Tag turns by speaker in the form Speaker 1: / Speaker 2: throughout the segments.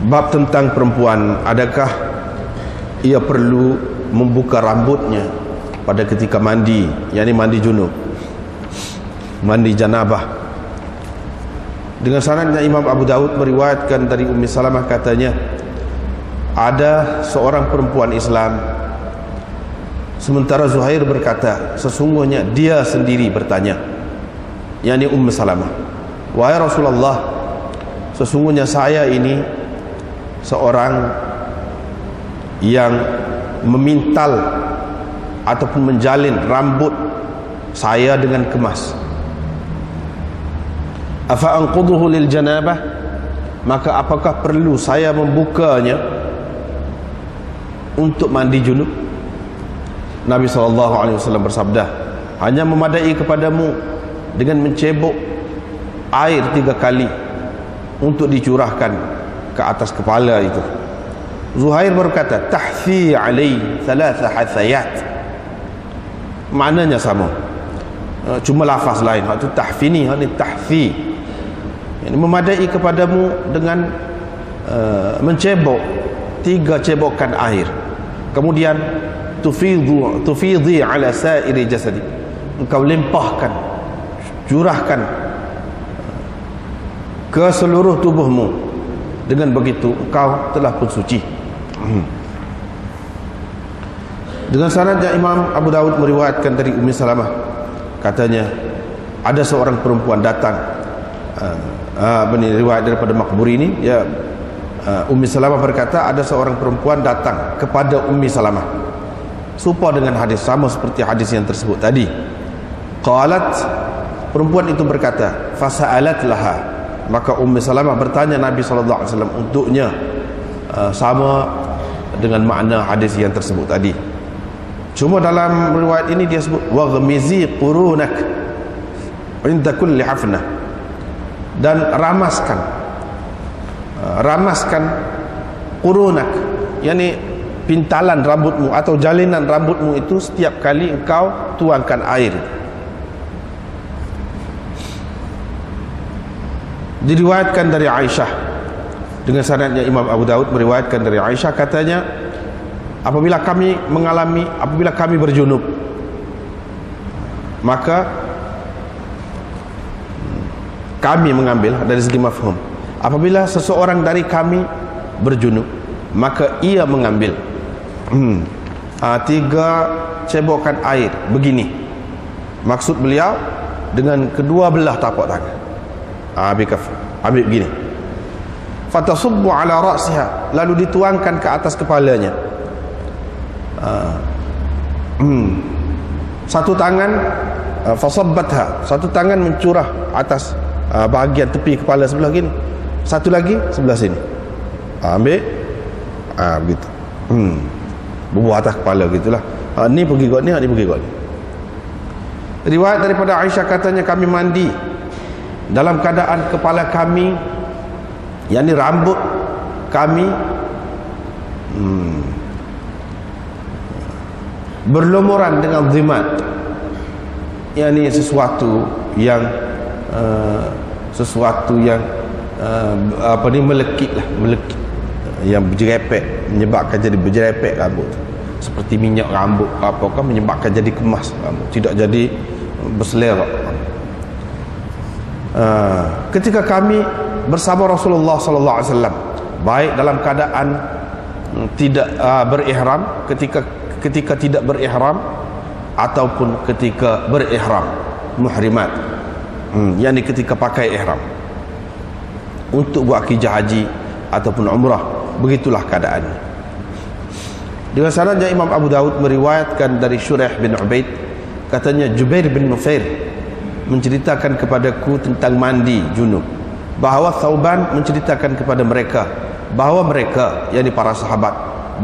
Speaker 1: Bab tentang perempuan, adakah ia perlu membuka rambutnya pada ketika mandi, yakni mandi junub, mandi janabah. Dengan sanadnya Imam Abu Daud meriwayatkan dari Ummi Salamah, katanya ada seorang perempuan Islam, sementara Zuhair berkata sesungguhnya dia sendiri bertanya, yakni Ummi Salamah, wahai Rasulullah, sesungguhnya saya ini seorang yang memintal ataupun menjalin rambut saya dengan kemas. Afa anquduhu lil janabah, maka apakah perlu saya membukanya untuk mandi junub? Nabi SAW bersabda, hanya memadai kepadamu dengan mencebok air 3 kali untuk dicurahkan ke atas kepala itu. Zuhair berkata, tahfi alai 3 hathayat. Maknanya sama, cuma lafaz lain. Hak tu tahfini, hak ni tahfi. Ini memadai kepadamu dengan mencebok 3 cebokan air, kemudian tufidhi ala sairi jasadi, engkau limpahkan, curahkan ke seluruh tubuhmu. Dengan begitu engkau telah pun suci. Dengan sanadnya Imam Abu Daud meriwayatkan dari Ummi Salamah, katanya ada seorang perempuan datang, riwayat daripada Maqburi ini, ya, Ummi Salamah berkata ada seorang perempuan datang kepada Ummi Salamah, serupa dengan hadis, sama seperti hadis yang tersebut tadi. Qalat, perempuan itu berkata, fasa'alat laha, maka Ummi Salamah bertanya Nabi SAW untuknya, sama dengan makna hadis yang tersebut tadi. Cuma dalam riwayat ini dia sebut waghmizi qurunak inda kulli hafnah, dan ramaskan qurunak, yakni pintalan rambutmu atau jalinan rambutmu itu setiap kali engkau tuangkan air. Diriwayatkan dari Aisyah, dengan sanadnya Imam Abu Daud meriwayatkan dari Aisyah, katanya apabila kami berjunub, maka kami mengambil dari segi mafhum, apabila seseorang dari kami berjunub, maka ia mengambil 3 cebokan air begini, maksud beliau dengan kedua belah tapak tangan, ambil begini, fatasubbu ala ra'siha, lalu dituangkan ke atas kepalanya. Satu tangan fasabbatha, satu tangan mencurah atas bahagian tepi kepala sebelah gini, satu lagi sebelah sini, ambil begitu, bubuh atas kepala gitulah. Ni pergi kot ni, ni pergi kot ni. Riwayat daripada Aisyah, katanya kami mandi dalam keadaan kepala kami, yakni rambut kami, berlumuran dengan zimat, yakni sesuatu yang melekit, yang berjerepek, menyebabkan jadi berjerepek rambut, seperti minyak rambut apakah, menyebabkan jadi kemas rambut, tidak jadi berselerak. Ketika kami bersama Rasulullah sallallahu alaihi wasallam, baik dalam keadaan tidak berihram, ketika tidak berihram ataupun ketika berihram, muhrimat, yakni ketika pakai ihram untuk buat akikah haji ataupun umrah, begitulah keadaannya. Dengan sanadnya Imam Abu Daud meriwayatkan dari Shuraih bin Ubaid, katanya Jubair bin Nufair menceritakan kepadaku tentang mandi junub, bahawa Thauban menceritakan kepada mereka bahawa mereka, yakni para sahabat,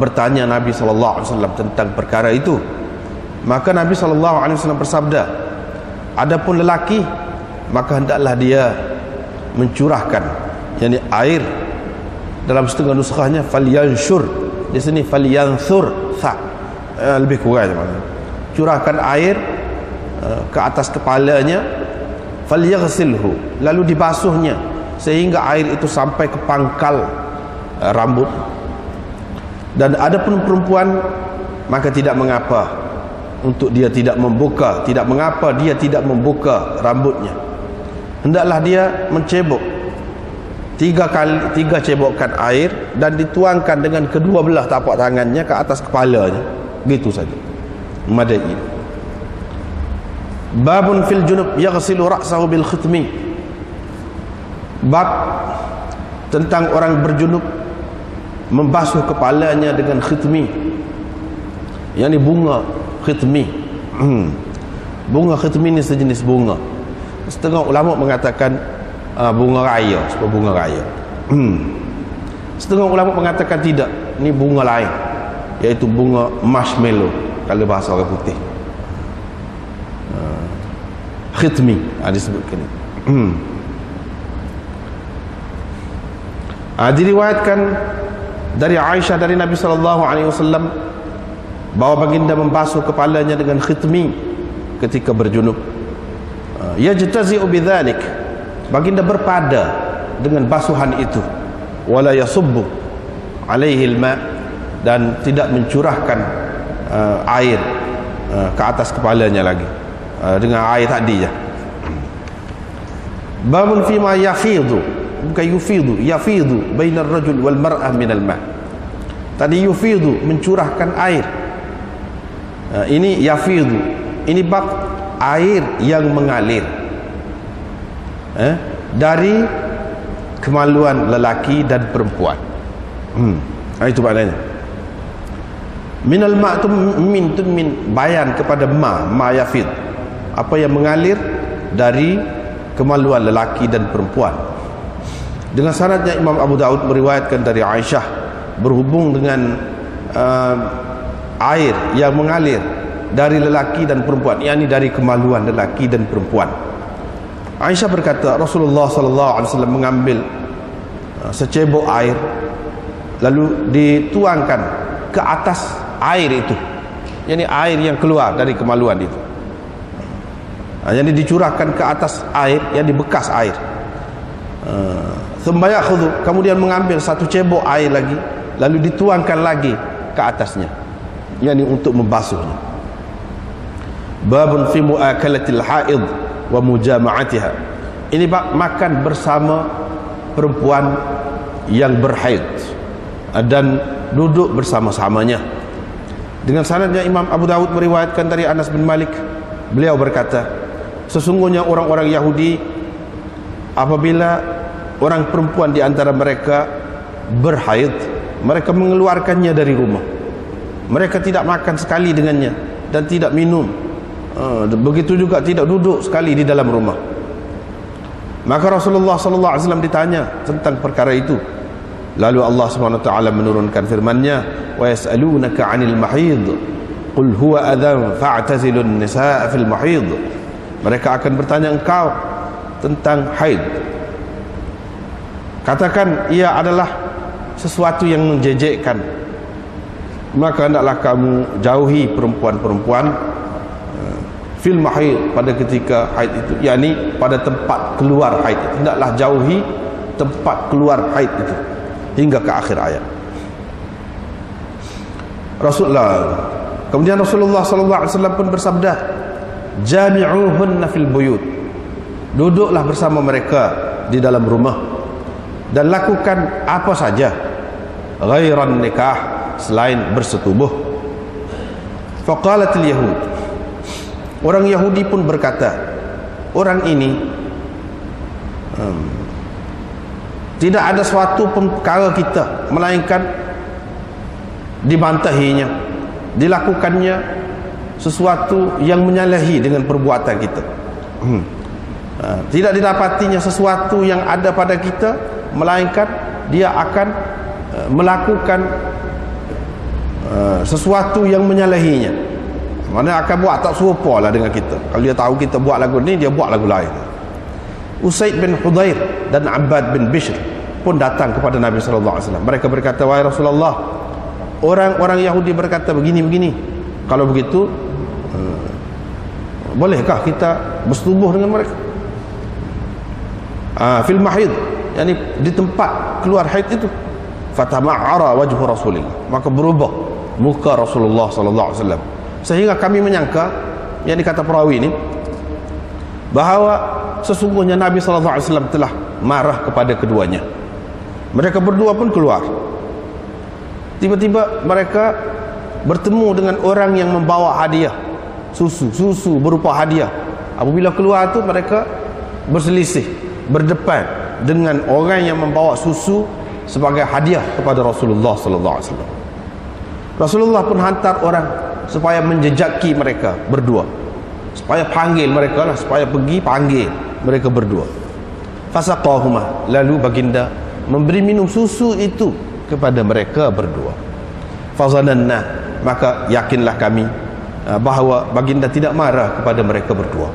Speaker 1: bertanya Nabi SAW tentang perkara itu. Maka Nabi SAW bersabda, adapun lelaki, maka hendaklah dia mencurahkan, yakni air, dalam setengah nuskahnya falyanshur, di sini falyanthur, lebih kurang macam, curahkan air ke atas kepalanya, falyaghsilhu, lalu dibasuhnya sehingga air itu sampai ke pangkal rambut. Dan ada pun perempuan, maka tidak mengapa untuk dia tidak membuka, tidak mengapa dia tidak membuka rambutnya. Hendaklah dia mencebok 3 cebokan air dan dituangkan dengan kedua belah tapak tangannya ke atas kepalanya, gitu saja, memadai. Babun fil junub yaghsilu ra'sahu bil khitmi. Bab tentang orang berjunub membasuh kepalanya dengan khitmi, yang ini bunga khitmi. Bunga khitmi ini sejenis bunga. Setengah ulama mengatakan bunga raya, sebab bunga raya. Setengah ulama mengatakan tidak, ini bunga lain, yaitu bunga marshmallow kalau bahasa orang putih. Khitmi disebutkan. Diriwayatkan dari Aisyah dari Nabi SAW bahawa baginda membasuh kepalanya dengan khitmi ketika berjunub. Yajtazi'u bidzalik, baginda berpada dengan basuhan itu, wala yasubbu alaihi alma, dan tidak mencurahkan air ke atas kepalanya lagi dengan air tadi ya. Babun fima yafidu, bukan yufidu, yafidu bainar rajul wal mar'ah minal ma. Tadi yufidu, mencurahkan air, ini yafidu, ini bab air yang mengalir dari kemaluan lelaki dan perempuan. Itu maknanya. Minal ma' tu min bayan kepada ma yafid, apa yang mengalir dari kemaluan lelaki dan perempuan. Dengan sanadnya Imam Abu Daud meriwayatkan dari Aisyah berhubung dengan air yang mengalir dari lelaki dan perempuan, yakni dari kemaluan lelaki dan perempuan. Aisyah berkata, Rasulullah SAW mengambil secebok air lalu dituangkan ke atas air itu, yakni air yang keluar dari kemaluan itu, yang dicurahkan ke atas air, yang dibekas air. Kemudian mengambil satu cebok air lagi lalu dituangkan lagi ke atasnya, yakni untuk membasuhnya. Babun fi muakalatil haid wa mujama'atiha, ini bab makan bersama perempuan yang berhaid dan duduk bersama-samanya. Dengan sanadnya Imam Abu Daud meriwayatkan dari Anas bin Malik, beliau berkata, sesungguhnya orang-orang Yahudi apabila orang perempuan di antara mereka berhaid, mereka mengeluarkannya dari rumah. Mereka tidak makan sekali dengannya dan tidak minum. Begitu juga tidak duduk sekali di dalam rumah. Maka Rasulullah SAW ditanya tentang perkara itu. Lalu Allah SWT menurunkan firman-Nya, wa yas'alunaka 'anil mahid qul huwa adhan fa'tazilun nisaa fil mahid. Mereka akan bertanya engkau tentang haid, katakan ia adalah sesuatu yang menjejekkan, maka hendaklah kamu jauhi perempuan-perempuan fil mahid, pada ketika haid itu, yakni pada tempat keluar haid itu. Hendaklah jauhi tempat keluar haid itu, hingga ke akhir ayat. Kemudian Rasulullah SAW pun bersabda, jami'uhunna fil buyut, duduklah bersama mereka di dalam rumah dan lakukan apa saja ghairan nikah, selain bersetubuh. Faqalatil yahud, orang Yahudi pun berkata, orang ini tidak ada suatu perkara kita melainkan dibantahinya, dilakukannya sesuatu yang menyalahi dengan perbuatan kita. Tidak didapatinya sesuatu yang ada pada kita, melainkan dia akan melakukan sesuatu yang menyalahinya. Mana akan buat tak serupa lah dengan kita. Kalau dia tahu kita buat lagu ni, dia buat lagu lain. Usaid bin Hudair dan Abbad bin Bishr pun datang kepada Nabi SAW. Mereka berkata, wahai Rasulullah, orang-orang Yahudi berkata begini-begini. Kalau begitu, bolehkah kita bersetubuh dengan mereka? Fil mahid, yakni di tempat keluar haid itu. fatama'ara wajhu Rasulillah, maka berubah muka Rasulullah sallallahu alaihi wasallam, sehingga kami menyangka, yang dikata perawi ini, bahawa sesungguhnya Nabi sallallahu alaihi wasallam telah marah kepada keduanya. Mereka berdua pun keluar. Tiba-tiba mereka bertemu dengan orang yang membawa hadiah, susu berupa hadiah. Apabila keluar tu, mereka berselisih, berdepan dengan orang yang membawa susu sebagai hadiah kepada Rasulullah sallallahu alaihi wasallam. Rasulullah pun hantar orang supaya menjejaki mereka berdua, supaya panggil mereka lah, supaya pergi panggil mereka berdua. Fasaqahuma, lalu baginda memberi minum susu itu kepada mereka berdua. Fazananna, maka yakinlah kami bahawa baginda tidak marah kepada mereka berdua.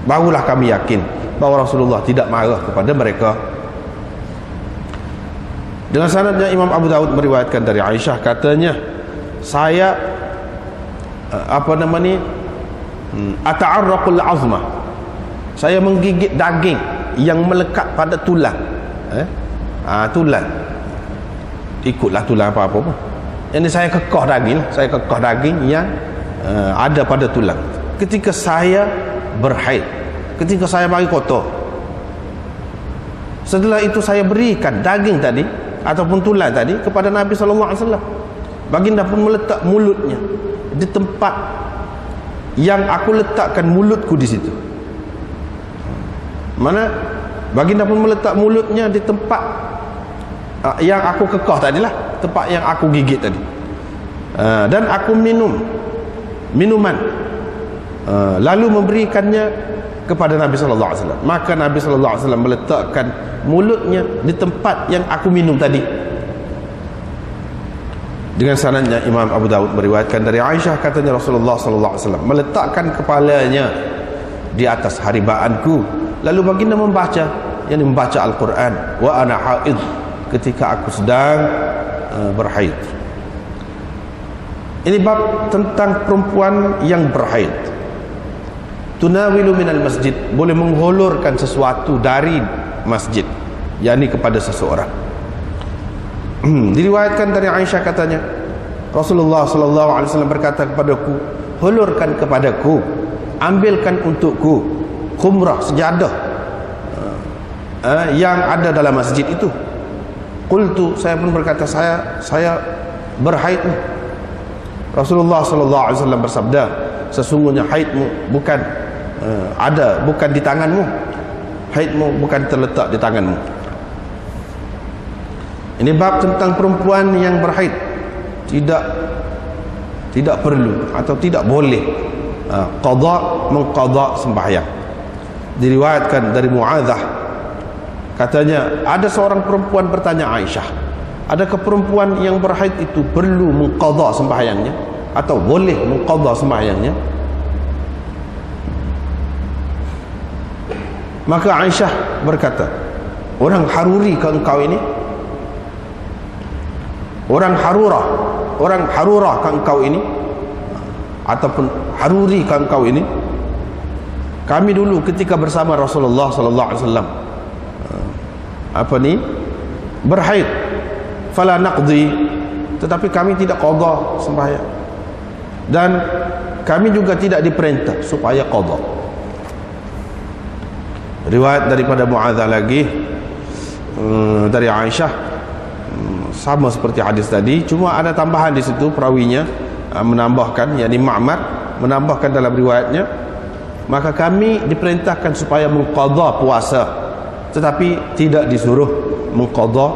Speaker 1: Barulah kami yakin bahawa Rasulullah tidak marah kepada mereka. Dengan sanadnya Imam Abu Daud meriwayatkan dari Aisyah, katanya, saya ata'arraqul azma, saya menggigit daging yang melekat pada tulang. Tulang, ikutlah tulang apa-apa pun. Ini saya kekah daging yang ada pada tulang ketika saya berhaid, ketika saya mari kotor. Setelah itu saya berikan daging tadi ataupun tulang tadi kepada Nabi sallallahu alaihi wasallam. Baginda pun meletak mulutnya di tempat yang aku letakkan mulutku di situ. Mana baginda pun meletak mulutnya di tempat yang aku kekah tadilah, tempat yang aku gigit tadi. Dan aku minum minuman, lalu memberikannya kepada Nabi sallallahu alaihi wasallam. Maka Nabi sallallahu alaihi wasallam meletakkan mulutnya di tempat yang aku minum tadi. Dengan sanadnya Imam Abu Daud meriwayatkan dari Aisyah, katanya Rasulullah sallallahu alaihi wasallam meletakkan kepalanya di atas haribaanku, lalu baginda membaca, yakni membaca Al-Quran, wa ana haid, ketika aku sedang berhaid. Ini bab tentang perempuan yang berhaid. Tunawilu minal masjid, boleh menghulurkan sesuatu dari masjid, yakni kepada seseorang. Diriwayatkan dari Aisyah, katanya Rasulullah sallallahu alaihi wasallam berkata kepadaku, hulurkan kepadaku, ambilkan untukku khumrah, sejadah yang ada dalam masjid itu. Qultu, saya pun berkata, saya berhaid. Rasulullah sallallahu alaihi wasallam bersabda, sesungguhnya haidmu bukan bukan di tanganmu, haidmu bukan terletak di tanganmu. Ini bab tentang perempuan yang berhaid tidak perlu atau tidak boleh mengqadha sembahyang. Diriwayatkan dari Muadzah, katanya ada seorang perempuan bertanya Aisyah, adakah perempuan yang berhaid itu perlu mengqadha sembahyangnya atau boleh mengqadha sembahyangnya? Maka Aisyah berkata, orang Haruri ke engkau ini, orang Harurah ke engkau ini, ataupun Haruri ke engkau ini, kami dulu ketika bersama Rasulullah sallallahu alaihi wasallam berhaid, fala naqdi, tetapi kami tidak qadha sembahyang, dan kami juga tidak diperintah supaya qadha. Riwayat daripada Muadzah lagi dari Aisyah, sama seperti hadis tadi, cuma ada tambahan di situ, perawinya menambahkan, yakni Ma'mar menambahkan dalam riwayatnya, maka kami diperintahkan supaya mengqadha puasa, tetapi tidak disuruh mengqadha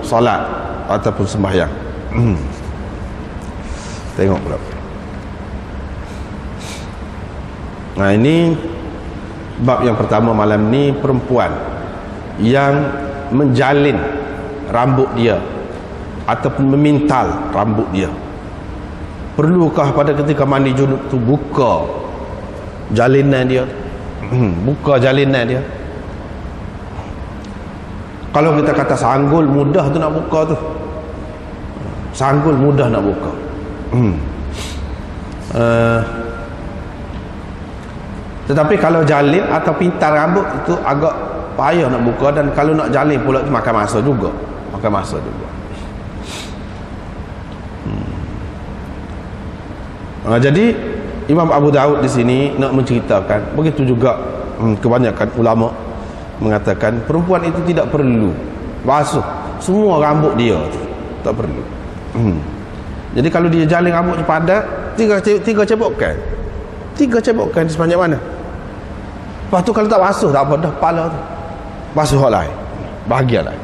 Speaker 1: salat ataupun sembahyang. Tengok pula. Nah, ini bab yang pertama malam ni, perempuan yang menjalin rambut dia ataupun memintal rambut dia. Perlukah pada ketika mandi junub tu buka jalinan dia? Buka jalinan dia. Kalau kita kata sanggul, mudah tu nak buka tu. Sanggul mudah nak buka. Tetapi kalau jalin atau pintar rambut itu agak payah nak buka, dan kalau nak jalin pula tu makan masa juga. Jadi Imam Abu Daud di sini nak menceritakan, begitu juga kebanyakan ulama mengatakan perempuan itu tidak perlu basuh semua rambut dia tu, tak perlu. Jadi kalau dia jalin rambutnya padat, tiga cebokkan di sepanjang mana. Lepas tu kalau tak basuh tak apa dah, kepala tu basuh hak lain, bahagian lain.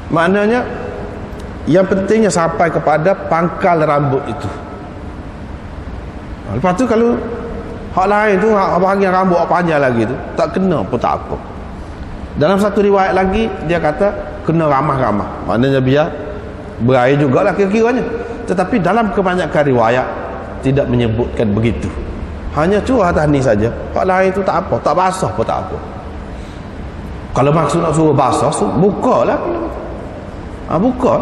Speaker 1: Maknanya yang pentingnya sampai kepada pangkal rambut itu. Lepas tu kalau hak lain tu, bahagian rambut panjang lagi tu tak kena pun tak apa. Dalam satu riwayat lagi dia kata kena ramah-ramah, maknanya biar berair jugalah kira-kiranya. Tetapi dalam kebanyakan riwayat tidak menyebutkan begitu, hanya curah atas ni saja. Hak lain tu tak apa, tak basah pun tak apa. Kalau maksud nak suruh basah, buka lah, buka.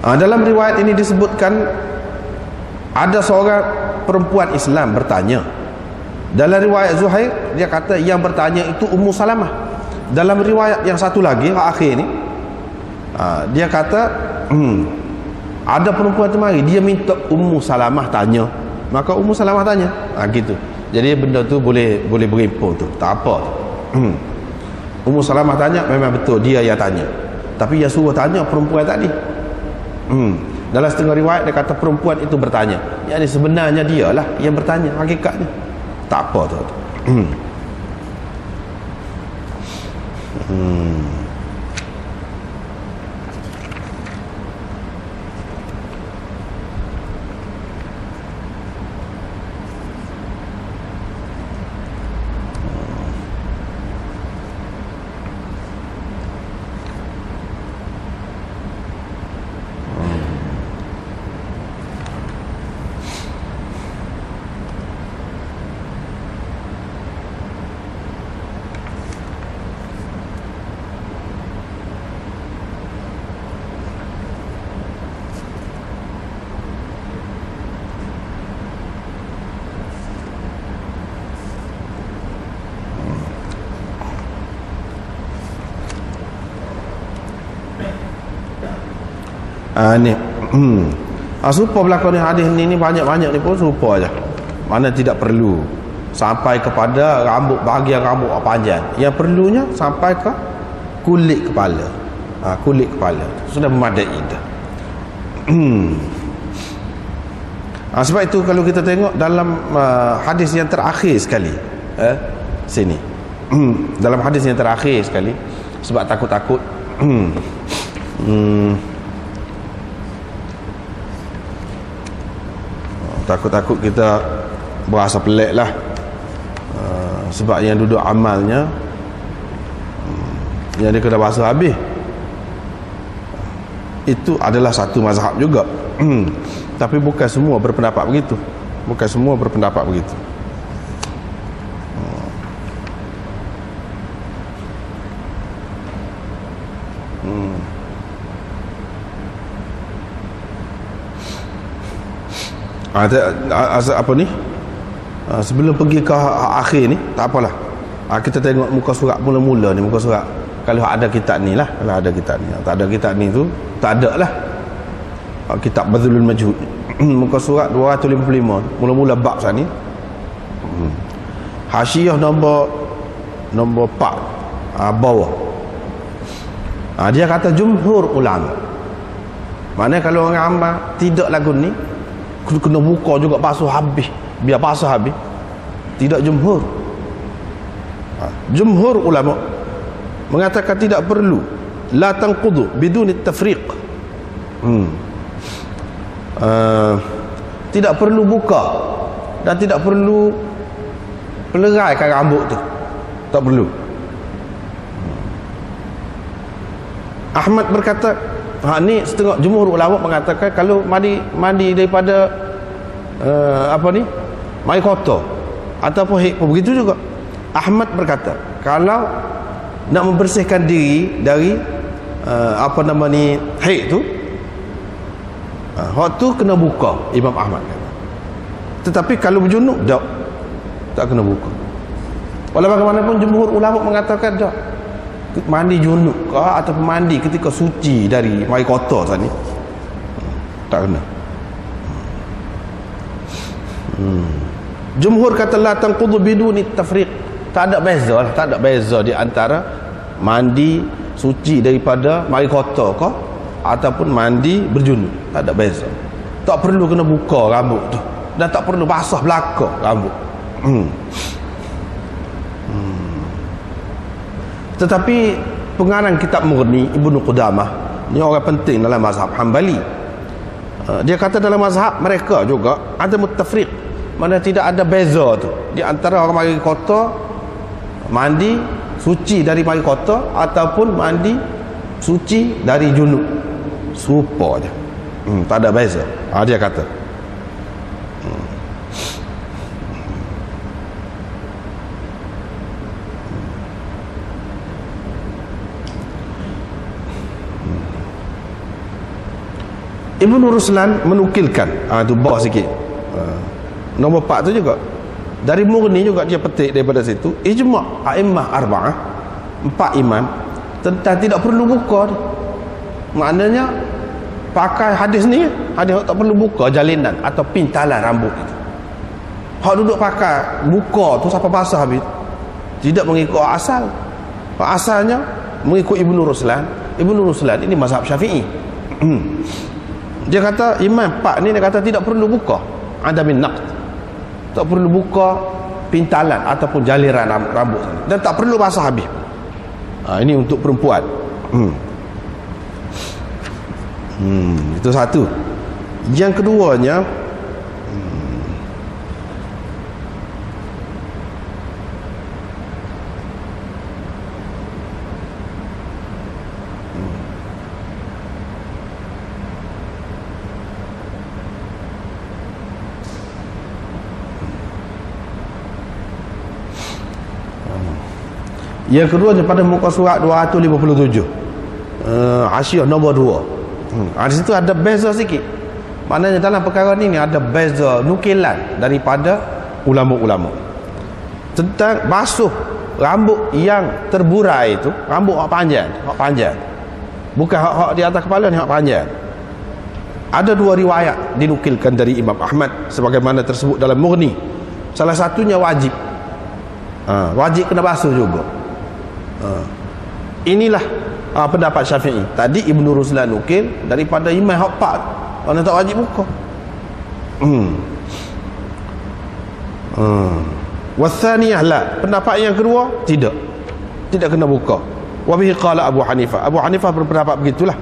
Speaker 1: Dalam riwayat ini disebutkan ada seorang perempuan Islam bertanya. Dalam riwayat Zuhair dia kata yang bertanya itu Ummu Salamah. Dalam riwayat yang satu lagi akhir ni dia kata ada perempuan tu mari, dia minta Ummu Salamah tanya, maka Ummu Salamah tanya. Gitu. Jadi benda tu boleh berimpun tu, tak apa. Ummu Salamah tanya, memang betul dia yang tanya, tapi yang suruh tanya perempuan tadi. Dalam setengah riwayat dia kata perempuan itu bertanya, yakni sebenarnya dialah yang bertanya hakikatnya. Tak apa tu. Ni serupa berlaku ni hadis ni banyak-banyak ni pun serupa aja. Mana tidak perlu sampai kepada rambut, bahagian rambut panjang. Yang perlunya sampai ke kulit kepala. Kulit kepala sudah memadai dah. Sebab itu kalau kita tengok dalam hadis yang terakhir sekali sini, dalam hadis yang terakhir sekali, sebab takut-takut takut-takut kita berasa pelik lah, sebab yang duduk amalnya yang dia kena basuh habis itu adalah satu mazhab juga. Tapi bukan semua berpendapat begitu, apa ni, sebelum pergi ke akhir ni tak apalah, kita tengok muka surat mula-mula ni, muka surat kalau ada kitab ni lah, kalau ada kitab ni. Tak ada kitab ni tu tak ada lah kitab Badlul Majhud. Muka surat 255 mula-mula bab sana ni, hasyiah nombor 4 bawah. Dia kata jumhur ulama, maknanya kalau orang amal tidak lagu ni kena buka juga, basuh habis, biar basah habis. Tidak jumhur. Jumhur ulama mengatakan tidak perlu, la tanqudu bidun tafriq. Tidak perlu buka dan tidak perlu peleraikan rambut tu, tak perlu. Ahmad berkata, ni setengah jumhur ulama mengatakan kalau mandi daripada mandi kotor ataupun haid pun begitu juga. Ahmad berkata kalau nak membersihkan diri dari haid tu, Hak tu kena buka, Imam Ahmad kata. Tetapi kalau berjunub tak kena buka. Walau bagaimanapun jumhur ulama mengatakan tak. Mandi junub ke ataupun mandi ketika suci dari mai kotor tadi tak kena. Jumhur kata la tanqudu biduni tafriq. Tak ada beza lah, tak ada beza di antara mandi suci daripada mai kotor ke ataupun mandi berjunub. Tak ada beza. Tak perlu kena buka rambut tu dan tak perlu basah belakang rambut. Tetapi pengarang kitab Mughni Ibnu Qudamah ni orang penting dalam mazhab Hambali. Dia kata dalam mazhab mereka juga ada muttafriq, mana tidak ada beza tu di antara orang mari kota mandi suci dari mari kota ataupun mandi suci dari junub, serupa je. Tak ada beza. Dia kata Ibnu Ruslan menukilkan tu bawah sikit, nombor 4 tu juga dari Mughni juga dia petik daripada situ ijma' a'immah arba'ah, 4 imam tentang tidak perlu buka tu. Maknanya pakai hadis ni, hadis tak perlu buka jalinan atau pintalan rambut itu. Hak duduk pakai buka tu sampai basah habis, tidak mengikut asal. Asalnya mengikut Ibnu Ruslan. Ibnu Ruslan ini mazhab Syafi'i. Dia kata imam 4 ni dia kata tidak perlu buka ada min naqd, tak perlu buka pintalan ataupun jaliran rambut dan tak perlu basah habis. Ini untuk perempuan. Itu satu. Yang keduanya pada muka surat 257 Hasyiah nombor 2. Di situ ada beza sikit. Maknanya dalam perkara ni ada beza nukilan daripada ulama-ulama tentang basuh rambut yang terburai itu, rambut hak panjang. Bukan hak di atas kepala ni, hak panjang. Ada 2 riwayat dinukilkan dari Imam Ahmad sebagaimana tersebut dalam Mughni. Salah satunya wajib. Wajib kena basuh juga. Inilah pendapat Syafi'i. Tadi Ibnu Ruslan nukil daripada imam hak 4 mana tak wajib buka. Wathaniyah la, pendapat yang kedua tidak kena buka. Wa bihi qala Abu Hanifah. Abu Hanifah berpendapat begitulah.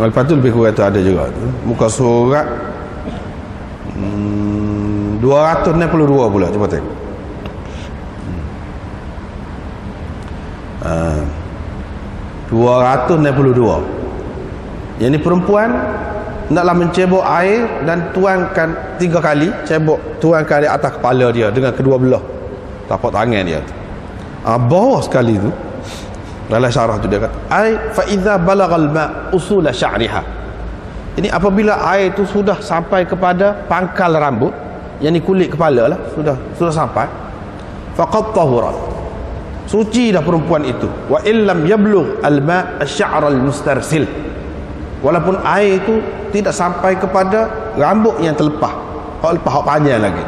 Speaker 1: Lepas tu lebih kurang tu ada juga tu. Muka surat 262 pula. Cuba tengok. Ah, 262. Yang ni perempuan hendaklah mencebok air dan tuangkan 3 kali, tuangkan di atas kepala dia dengan kedua belah tapak tangan dia tu. Bawah sekali tu dalam syarah tu dia kata ai fa idza balagal ma usul sya'riha. Ini apabila air itu sudah sampai kepada pangkal rambut, yang ni kulit kepala lah, sudah sampai, faqad tahurat, suci dah perempuan itu. Wa illam yablugh al-ma' asy-sya'r al-mustarsil, walaupun air itu tidak sampai kepada rambut yang terlepas, hak panjang lagi,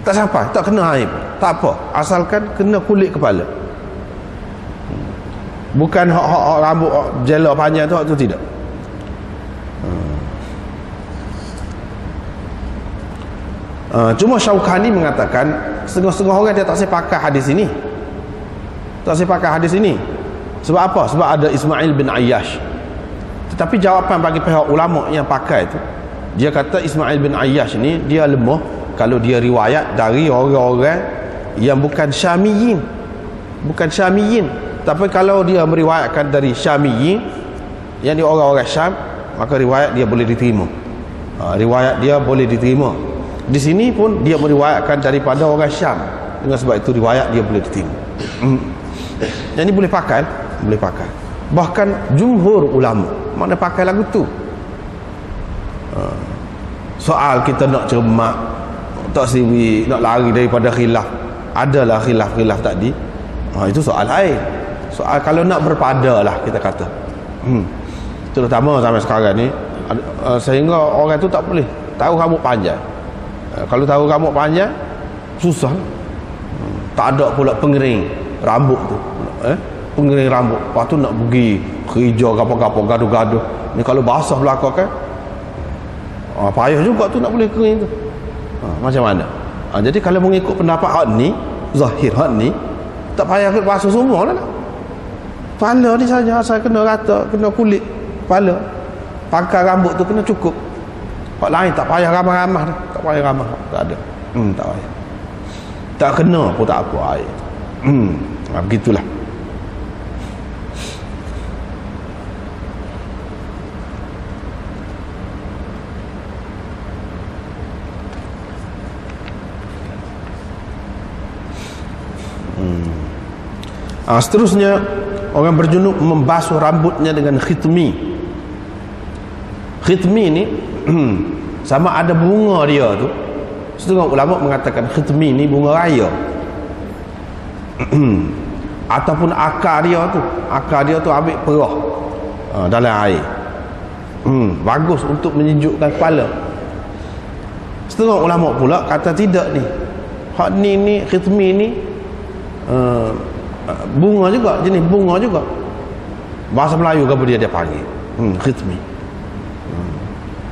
Speaker 1: tak sampai, tak kena air, tak apa, asalkan kena kulit kepala, bukan hak rambut jela panjang tu, hak tu tidak. Cuma Syaukani mengatakan setengah-setengah orang dia tak saya pakai hadis ini. Sebab apa? Sebab ada Ismail bin Ayyash. Tetapi jawapan bagi pihak ulama yang pakai itu, dia kata Ismail bin Ayyash ni dia lemah kalau dia riwayat dari orang-orang yang bukan Syamiyin. Tapi kalau dia meriwayatkan dari Syamiyin, yang ni orang-orang Syam, maka riwayat dia boleh diterima. Riwayat dia boleh diterima. Di sini pun dia meriwayatkan daripada orang Syam, dengan sebab itu riwayat dia boleh diterima. Yang ni boleh pakai, boleh pakai. Bahkan jumhur ulama mana pakai lagu tu. Soal kita nak cermat, tak siwi, nak lari daripada khilaf, adalah khilaf-khilaf tadi, itu soal lain. Soal kalau nak berpada lah kita kata, terutama sampai sekarang ni, sehingga orang tu tak boleh tahu rambut panjang. Kalau tahu rambut panjang susah, tak ada pula pengering rambut tu, pengering rambut, lepas tu nak pergi kerja apa-apa gaduh-gaduh ni, kalau basah belakang kan payah juga tu nak boleh kering tu. Macam mana? Jadi kalau mengikut pendapat hak ni, zahir hak ni, tak payah basuh semua lah. Kepala ni saja asal kena rata, kena kulit kepala, pangkal rambut tu kena cukup. Hak lain tak payah ramah-ramah dah. Tak payah ramah, tak ada. Tak payah. Tak kena pun tak apa air. Begitulah. Seterusnya, orang berjunub membasuh rambutnya dengan khitmi. Khitmi ni sama ada bunga dia tu. Setengah ulama mengatakan khitmi ni bunga raya, ataupun akar dia tu ambil perah dalam air. Bagus untuk menyejukkan kepala. Setengah ulama pula kata tidak ni, hak ni khitmi ni bunga juga, jenis bunga juga. Bahasa Melayu ke apa dia panggil khitmi.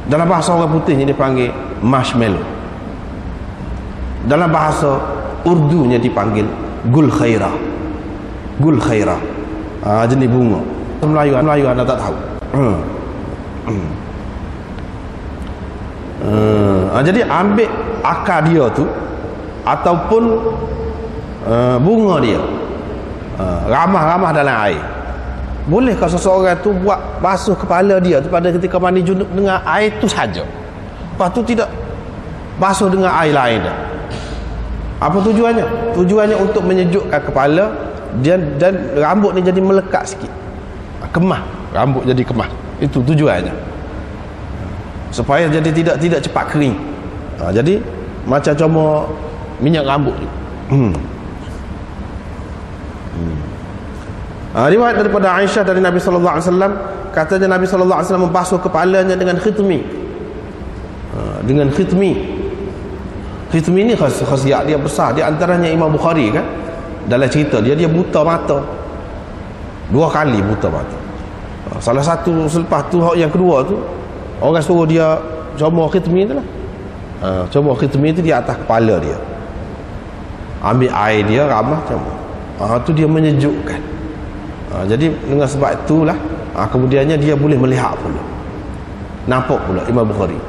Speaker 1: Dalam bahasa orang putihnya dia panggil marshmallow. Dalam bahasa Urdunya dipanggil gul khaira. Gul khaira, jenis bunga. Melayu anda tak tahu. Jadi ambil akar dia tu ataupun bunga dia, ramah-ramah dalam air. Bolehkah seseorang tu buat basuh kepala dia tu pada ketika mandi junub dengan air tu saja, lepas tu tidak basuh dengan air lain dah? Apa tujuannya? Tujuannya untuk menyejukkan kepala dan rambut ni jadi melekat sikit, kemah, rambut jadi kemah. Itu tujuannya, supaya jadi tidak cepat kering. Jadi macam cuma minyak rambut ni. Riwayat daripada Aisyah dari Nabi sallallahu alaihi wasallam, katanya Nabi sallallahu alaihi wasallam membasuh kepalanya dengan khitmi. Dengan khitmi. Khitmi ni khasiat dia besar. Di antaranya Imam Bukhari kan, dalam cerita dia buta mata 2 kali, buta mata. Salah satu selepas tu, yang kedua tu orang suruh dia comor khitmi tu lah. Comor khitmi tu di atas kepala dia, ambil air dia ramah comor. Tu dia menyejukkan. Jadi dengan sebab itulah kemudiannya dia boleh melihat pula, nampak pula Imam Bukhari.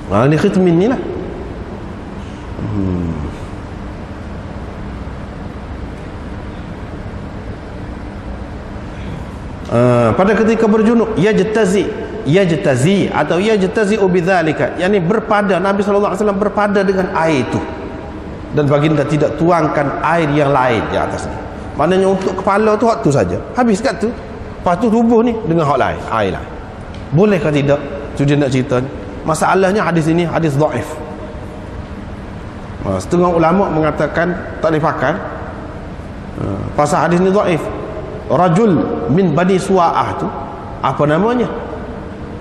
Speaker 1: Ini khitmin ni lah. Pada ketika berjunub, yajtazi atau yajtazi bidzalika, yakni berpada. Nabi sallallahu alaihi wasallam berpada dengan air itu, dan baginda tidak tuangkan air yang lain di atasnya. Maknanya untuk kepala tu hak tu saja, habis kat tu. Lepas tu tubuh ni dengan hak lain, air lain. Bolehkah tidak? Itu dia nak cerita ni. Masalahnya hadis ini hadis dhaif. Setengah ulama mengatakan tak boleh pakai, pasal hadis ni dhaif. Rajul min Bani Sua'ah tu apa namanya?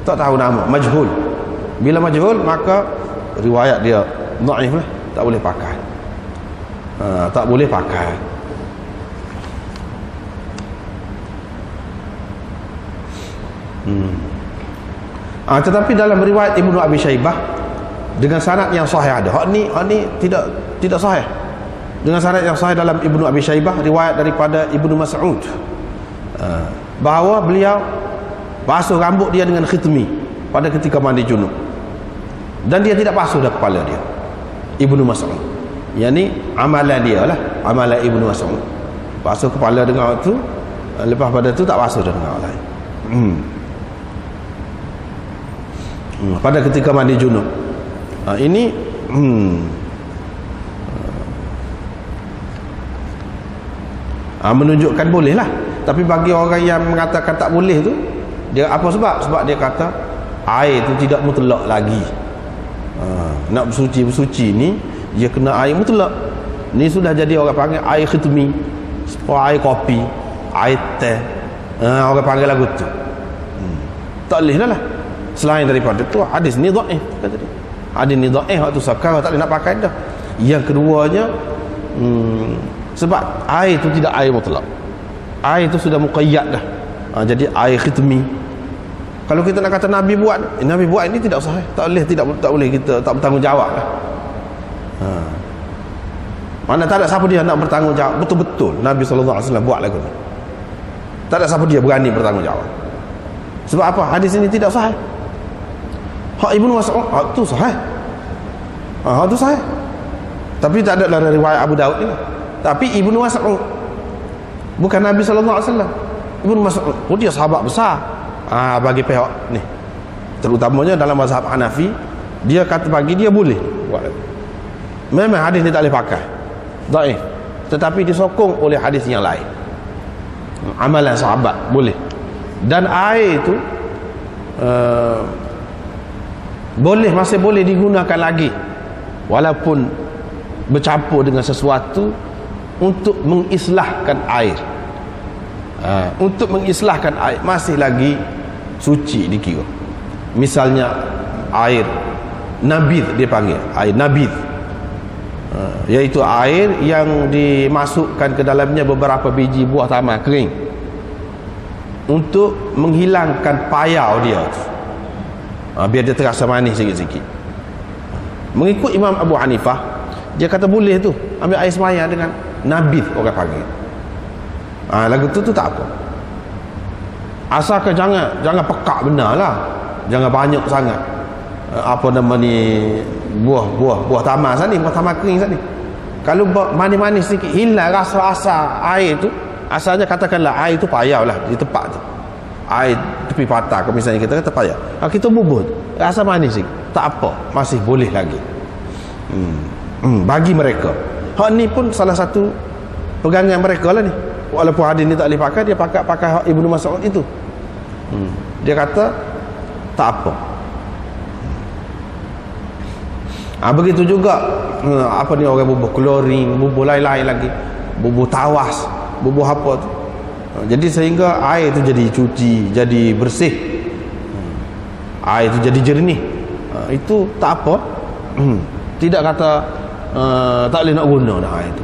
Speaker 1: Tak tahu nama, majhul. Bila majhul maka riwayat dia dhaif lah, tak boleh pakai. Tak boleh pakai. Tetapi dalam riwayat Ibnu Abi Syaibah dengan sanad yang sahih ada. Hak ni tidak sahih. Dengan sanad yang sahih dalam Ibnu Abi Syaibah, riwayat daripada Ibnu Mas'ud, bahawa beliau basuh rambut dia dengan khitmi pada ketika mandi junub, dan dia tidak basuh dah kepala dia. Ibnu Mas'ud, yakni amalan dia lah, amalan Ibnu Mas'ud, basuh kepala dengan itu, lepas pada itu tak basuh dengan orang lain. pada ketika mandi junub. Ini menunjukkan boleh lah. Tapi bagi orang yang mengatakan tak boleh tu, dia apa sebab? Sebab dia kata air tu tidak mutlak lagi. Nak bersuci ni dia kena air mutlak. Ni sudah jadi orang panggil air khitmi, air kopi, air teh, orang panggil lagu tu. Tak boleh dah lah. Selain daripada tu, hadis ni dhaif kata dia. Hadis ni dhaif, waktu sekarang tak boleh nak pakai dah. Yang keduanya, sebab air tu tidak air mutlak. Air tu sudah muqayyad dah. Jadi air khitmi. Kalau kita nak kata Nabi buat ini tidak sahih. Tak boleh kita tak bertanggungjawab lah. Mana tak ada siapa dia nak bertanggungjawab betul-betul Nabi SAW buat lagu ni. Tak ada siapa dia berani bertanggungjawab. Sebab apa? Hadis ini tidak sahih. Hak Ibnu Mas'ud, hak tu sahih. Hak tu sahih. Tapi tak ada dalam riwayat Abu Daud ni. Tapi Ibnu Mas'ud, bukan Nabi SAW. Ibnu Mas'ud, dia sahabat besar. Bagi pihak ni, terutamanya dalam mazhab Hanafi, dia kata bagi dia boleh buat. Memang hadis ni tak boleh pakai, dhaif, tetapi disokong oleh hadis yang lain. Amalan sahabat boleh. Dan air itu masih boleh digunakan lagi, walaupun bercampur dengan sesuatu untuk mengislahkan air. Untuk mengislahkan air masih lagi suci dikira. Misalnya air nabidh, dia panggil air nabidh, iaitu air yang dimasukkan ke dalamnya beberapa biji buah taman kering untuk menghilangkan payau dia, biar dia terasa manis sikit-sikit. Mengikut Imam Abu Hanifah, dia kata boleh tu ambil air semaya dengan nabidh, orang panggil. Lagu tu tak apa, asalkan jangan pekak benar lah, jangan banyak sangat apa nama ni buah taman sana ni, buah taman kering sana ni. Kalau manis-manis sikit, hilang rasa air tu. Asalnya katakanlah air tu payau lah di tempat tu, air tepi patah, kalau misalnya kita kata payau, kita bubur rasa manis sikit, tak apa, masih boleh lagi. Bagi mereka, hak ni pun salah satu pegangan mereka lah ni. Walaupun hadis ni tak boleh pakai, dia pakai hak Ibnu Mas'ud itu. Dia kata tak apa. Begitu juga apa ni, orang bubuh klorin, bubuh lain-lain lagi, bubuh tawas, bubuh apa tu. Jadi sehingga air tu jadi cuci, jadi bersih, air tu jadi jernih. Itu tak apa. Tidak kata tak boleh nak guna dah air tu.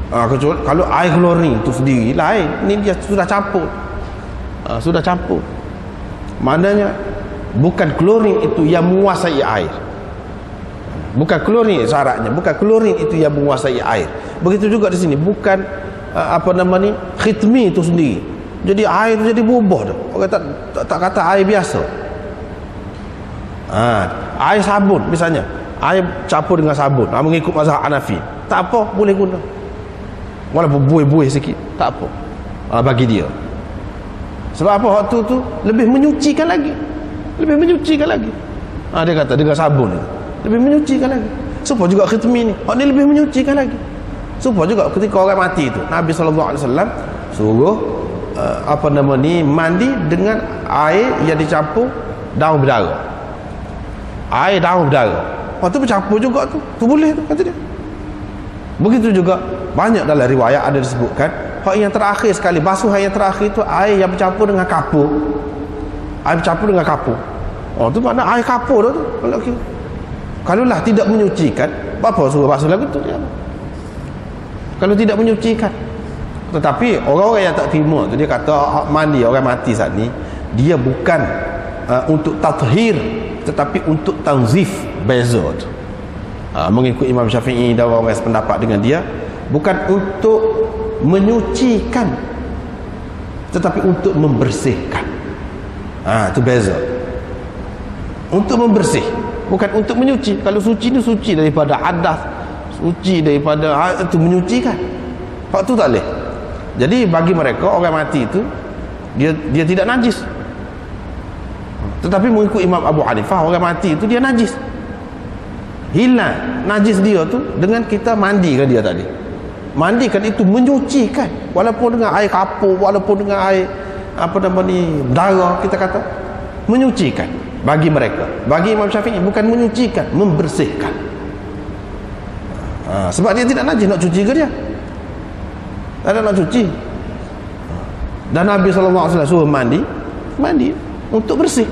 Speaker 1: Kecuali kalau air klorin tu sendiri lain, ni dia sudah campur. Sudah campur. Maknanya bukan klorin itu yang menguasai air. Bukan klorin syaratnya, bukan klorin itu yang menguasai air. Begitu juga di sini, bukan apa nama ni, khitmi itu sendiri. Jadi air itu jadi berubah dah. Orang tak kata air biasa. Air sabun misalnya, air campur dengan sabun, mengikut mazhab Hanafi, tak apa, boleh guna. Walaupun buih-buih sikit, tak apa, bagi dia. Sebab apa? Waktu tu lebih menyucikan lagi, dia kata dengan sabun ni lebih menyucikan lagi. Supaya juga khitmi ni, ni lebih menyucikan lagi. Supaya juga ketika orang mati tu, Nabi SAW suruh apa nama ni, mandi dengan air yang dicampur daun berdarah. Air daun berdarah, waktu bercampur juga tu boleh tu, kata dia. Begitu juga banyak dalam riwayat ada disebutkan hak yang terakhir sekali, basuhan yang terakhir itu air yang bercampur dengan kapur. Air bercampur dengan kapur. Tu makna air kapur tu. Kalau lah tidak menyucikan, apa suruh basuh lagu tu dia? Kalau tidak menyucikan. Tetapi orang-orang yang tak terima tu, dia kata hak mandi orang mati saat ni, dia bukan untuk tathhir, tetapi untuk tanzif, beza tu. Mengikut Imam Syafi'i dan orang-orang yang sependapat dengan dia, bukan untuk menyucikan, tetapi untuk membersihkan. Itu beza. Untuk membersih, bukan untuk menyuci. Kalau suci ni suci daripada hadas, suci daripada itu menyucikan. Hak tu tak boleh. Jadi bagi mereka orang mati itu dia tidak najis. Tetapi mengikut Imam Abu Hanifah, orang mati itu dia najis. Hilang najis dia tu dengan kita mandikan dia tadi. Mandikan itu menyucikan, walaupun dengan air kapur, walaupun dengan air darah, kita kata menyucikan. Bagi mereka, bagi Imam Syafi'i bukan menyucikan, membersihkan. Sebab dia tidak najis, nak cuci ke dia? Tak ada nak cuci. Dan Nabi SAW suruh mandi untuk bersih.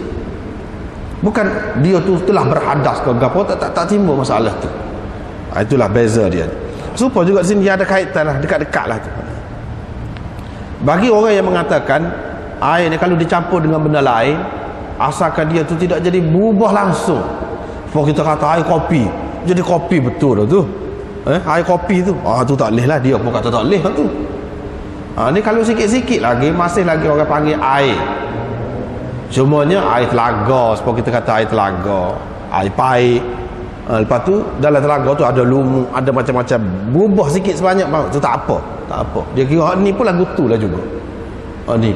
Speaker 1: Bukan dia tu telah berhadas ke apa, tak timbul masalah tu. Itulah beza dia. Supaya juga di sini dia ada kaitan lah, dekat-dekat lah tu. Bagi orang yang mengatakan air ni kalau dicampur dengan benda lain, asalkan dia tu tidak jadi berubah langsung. Kalau kita kata air kopi, jadi kopi betul lah tu. Air kopi tu, tu tak boleh lah, dia pun kata tak boleh lah tu. Ni kalau sikit-sikit lagi, masih lagi orang panggil air. Cumanya air telaga, sebab kita kata air telaga, air paik. Lepas tu dalam telaga tu ada lumut, ada macam-macam, berubah sikit sebanyak tu tak apa. Dia kira ni pun lagu tu lah juga. Ni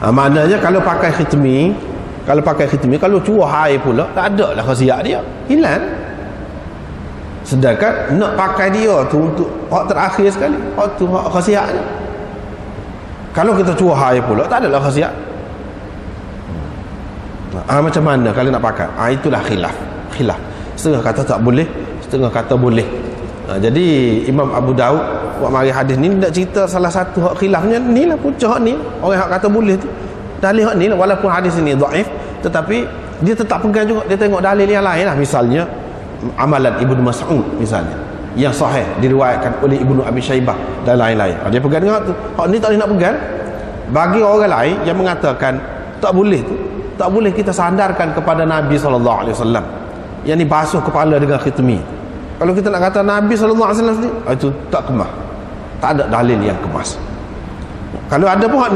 Speaker 1: maknanya kalau pakai khitmi, kalau curah air pula, tak ada lah khasiat dia, hilang. Sedangkan nak pakai dia tu untuk hak terakhir sekali, hak tu hak khasiat dia. Kalau kita curah air pula, tak ada lah khasiat. Macam mana kalau nak pakai? Itulah khilaf. Setengah kata tak boleh, setengah kata boleh. Jadi Imam Abu Daud buat mari hadis ni nak cerita salah satu hak khilafnya ni lah, puncak hak ni. Orang hak kata boleh tu dalil hak ni lah, walaupun hadis ini dhaif, tetapi dia tetap pegang juga, dia tengok dalil yang lain lah. Misalnya amalan Ibnu Mas'ud misalnya yang sahih diriwayatkan oleh Ibnu Abi Syaibah dan lain-lain. Dia pegang dengan tu. Hak ni tak boleh nak pegang. Bagi orang lain yang mengatakan tak boleh tu, tak boleh kita sandarkan kepada Nabi SAW yang ni basuh kepala dengan khitmi. Kalau kita nak kata Nabi SAW itu tak kemas, tak ada dalil yang kemas. Kalau ada pun hak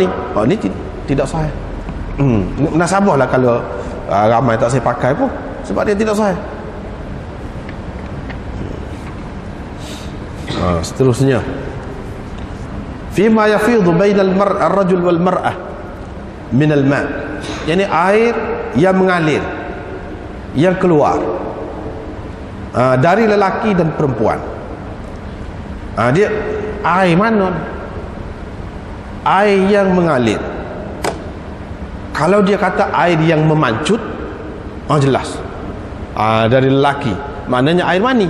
Speaker 1: ni tidak sahih. Nasabahlah kalau ramai tak saya pakai pun sebab dia tidak sahih. Seterusnya, fima yafidhu bainal ar-rajul wal mar'ah min al-ma', yakni air yang mengalir, yang keluar dari lelaki dan perempuan. Dia air mana? Air yang mengalir. Kalau dia kata air yang memancut, jelas dari lelaki, maknanya air mani.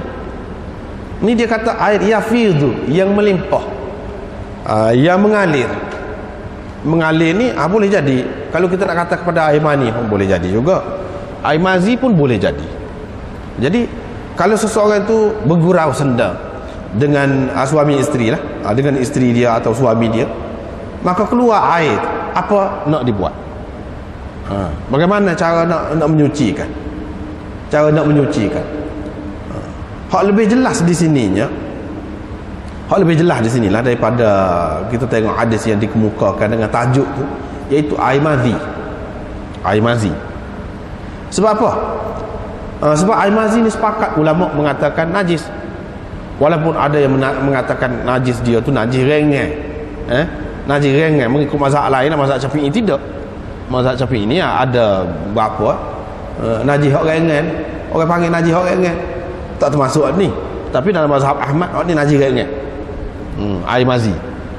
Speaker 1: Ni dia kata air yafidhu, yang melimpah, yang mengalir. Mengalir ni boleh jadi. Kalau kita nak kata kepada air mani pun boleh jadi juga. Air mazi pun boleh jadi. Jadi kalau seseorang itu bergurau senda dengan suami isteri lah, dengan isteri dia atau suami dia, maka keluar air, apa nak dibuat? Bagaimana cara nak menyucikan? Cara nak menyucikan. Hak lebih jelas di sininya, hak lebih jelas di sinilah daripada kita tengok hadis yang dikemukakan dengan tajuk tu, iaitu air mazi. Air mazi. Sebab apa? Sebab air mazi ni sepakat ulama mengatakan najis. Walaupun ada yang mengatakan najis dia tu najis ringan. Najis ringan mengikut mazhab lain, mazhab Syafi'i tidak. Mazhab Syafi'i ni ada berapa najis hak ringan. Orang panggil najis hak ringan. Tak termasuk ni. Tapi dalam mazhab Ahmad, ni najis ringan. Air mazi.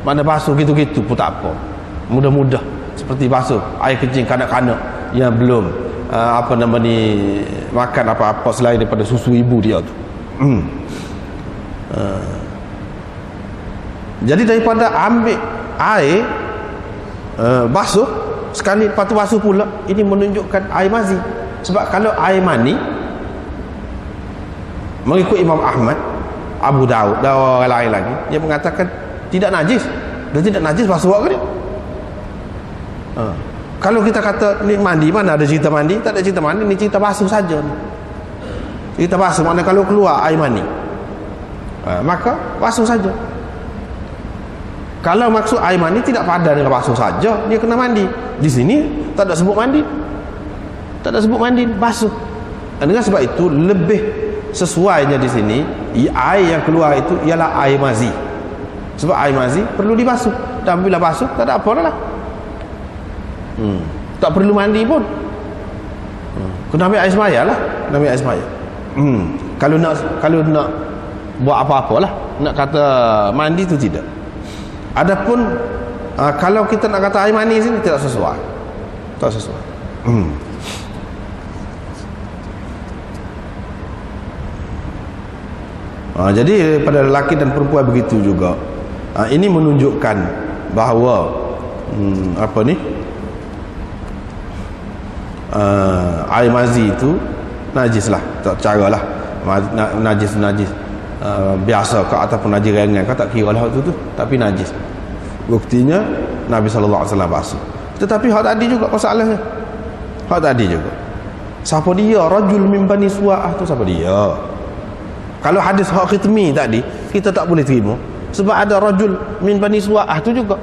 Speaker 1: Mana basuh gitu-gitu pun tak apa. Mudah-mudah seperti basuh air kencing kanak-kanak yang belum makan apa-apa selain daripada susu ibu dia tu. Jadi daripada ambil air basuh sekali, lepas tu basuh pula, ini menunjukkan air mazi. Sebab kalau air mani, mengikut Imam Ahmad, Abu Daud dan orang lain lagi, dia mengatakan tidak najis. Dia tidak najis, basuh ke dia? Kalau kita kata ni mandi, mana ada cerita mandi? Tak ada cerita mandi, ni cerita basuh saja. Cerita basuh, maknanya kalau keluar air mani, maka basuh saja. Kalau maksud air mani tidak padan dengan basuh saja, dia kena mandi. Di sini tak ada sebut mandi, tak ada sebut mandi, basuh. Dengan sebab itu lebih sesuainya di sini air yang keluar itu ialah air mazi. Sebab air mazi perlu dibasuh, dan bila basuh tak ada apa dah. Tak perlu mandi pun. Kena ambil air semaya lah, kena ambil air semaya. Kalau nak buat apa-apalah, nak kata mandi tu tidak. Adapun kalau kita nak kata air mani sini tidak sesuai. Tak sesuai. Jadi pada lelaki dan perempuan begitu juga. Ini menunjukkan bahawa air mazi itu najis lah, tak cara lah. Najis biasa ke ataupun najis ringan kau tak kira lah tu, tapi najis. Buktinya Nabi SAW basuh. Tetapi hak tadi juga masalahnya. Hak tadi juga, siapa dia rajul min bani Su'ah tu, siapa dia? Kalau hadis hak khitmi tadi kita tak boleh terima, sebab ada rajul min bani Su'ah tu juga.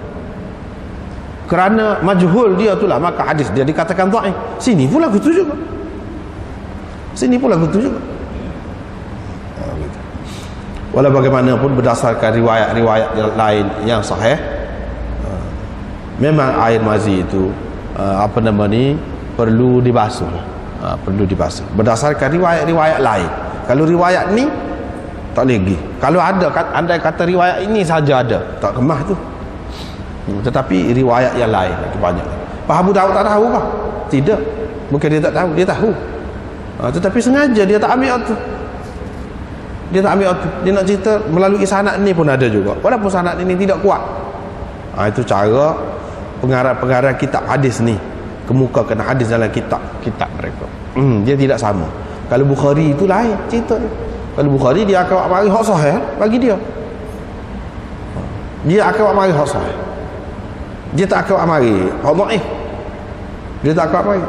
Speaker 1: Kerana majhul dia itulah, maka hadis dia dikatakan dhaif. Sini pula gitu juga. Walau bagaimanapun berdasarkan riwayat-riwayat lain yang sahih, memang air mazi itu perlu dibasuh. Perlu dibasuh berdasarkan riwayat-riwayat lain. Kalau riwayat ni tak lagi. Kalau ada, andai kata riwayat ini saja ada, tak kemah tu. Tetapi riwayat yang lain lagi banyak. Pak Abu Daud tak tahu kah? Tidak. Bukan dia tak tahu, dia tahu. Tetapi sengaja dia tak ambil tu. Dia tak ambil tu. Dia nak cerita melalui sanad ni pun ada juga. Walaupun sanad ini tidak kuat. Itu cara pengarang kitab hadis ni kemukakan hadis dalam kitab mereka. Dia tidak sama. Kalau Bukhari itu lain cerita dia. Kalau Bukhari dia akan mari hak sahih bagi dia. Dia akan mari hak sahih. Dia tak akan mari hak dhaif. Dia tak akan mari.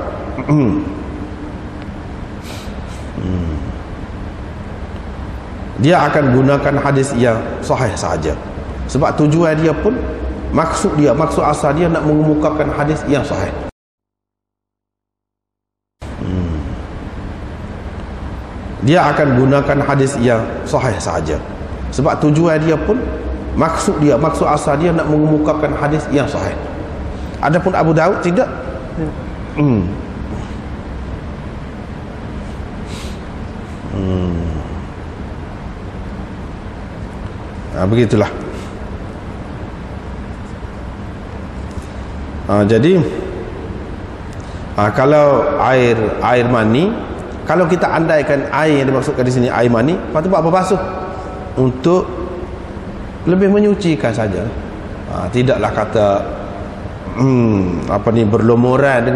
Speaker 1: Dia akan gunakan hadis yang sahih saja. Sebab tujuan dia pun, maksud asal dia nak mengemukakan hadis yang sahih. Dia akan gunakan hadis yang sahih saja. Sebab tujuan dia pun, maksud asal dia nak mengemukakan hadis yang sahih. Adapun Abu Daud tidak. Begitulah. Jadi kalau air mani, kalau kita andaikan air yang dimaksudkan di sini air mani, lepas tu buat apa? Basuh untuk lebih menyucikan saja. Tidaklah kata berlumuran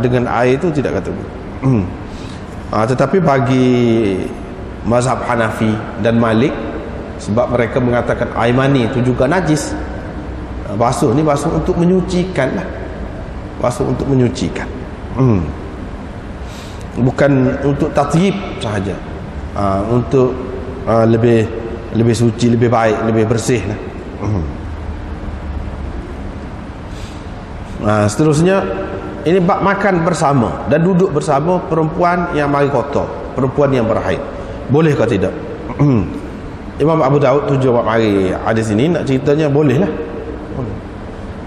Speaker 1: dengan air itu, tidak kata. Tetapi bagi mazhab Hanafi dan Malik, sebab mereka mengatakan air mani itu juga najis, basuh ni basuh untuk menyucikan lah. Basuh untuk menyucikan, bukan untuk tatyib sahaja, untuk lebih suci, lebih baik, lebih bersih lah. Seterusnya ini bab makan bersama dan duduk bersama perempuan yang mari kotor, perempuan yang berhaid, boleh ke tidak? Imam Abu Daud tujuh bab mari hadis ini nak ceritanya boleh lah.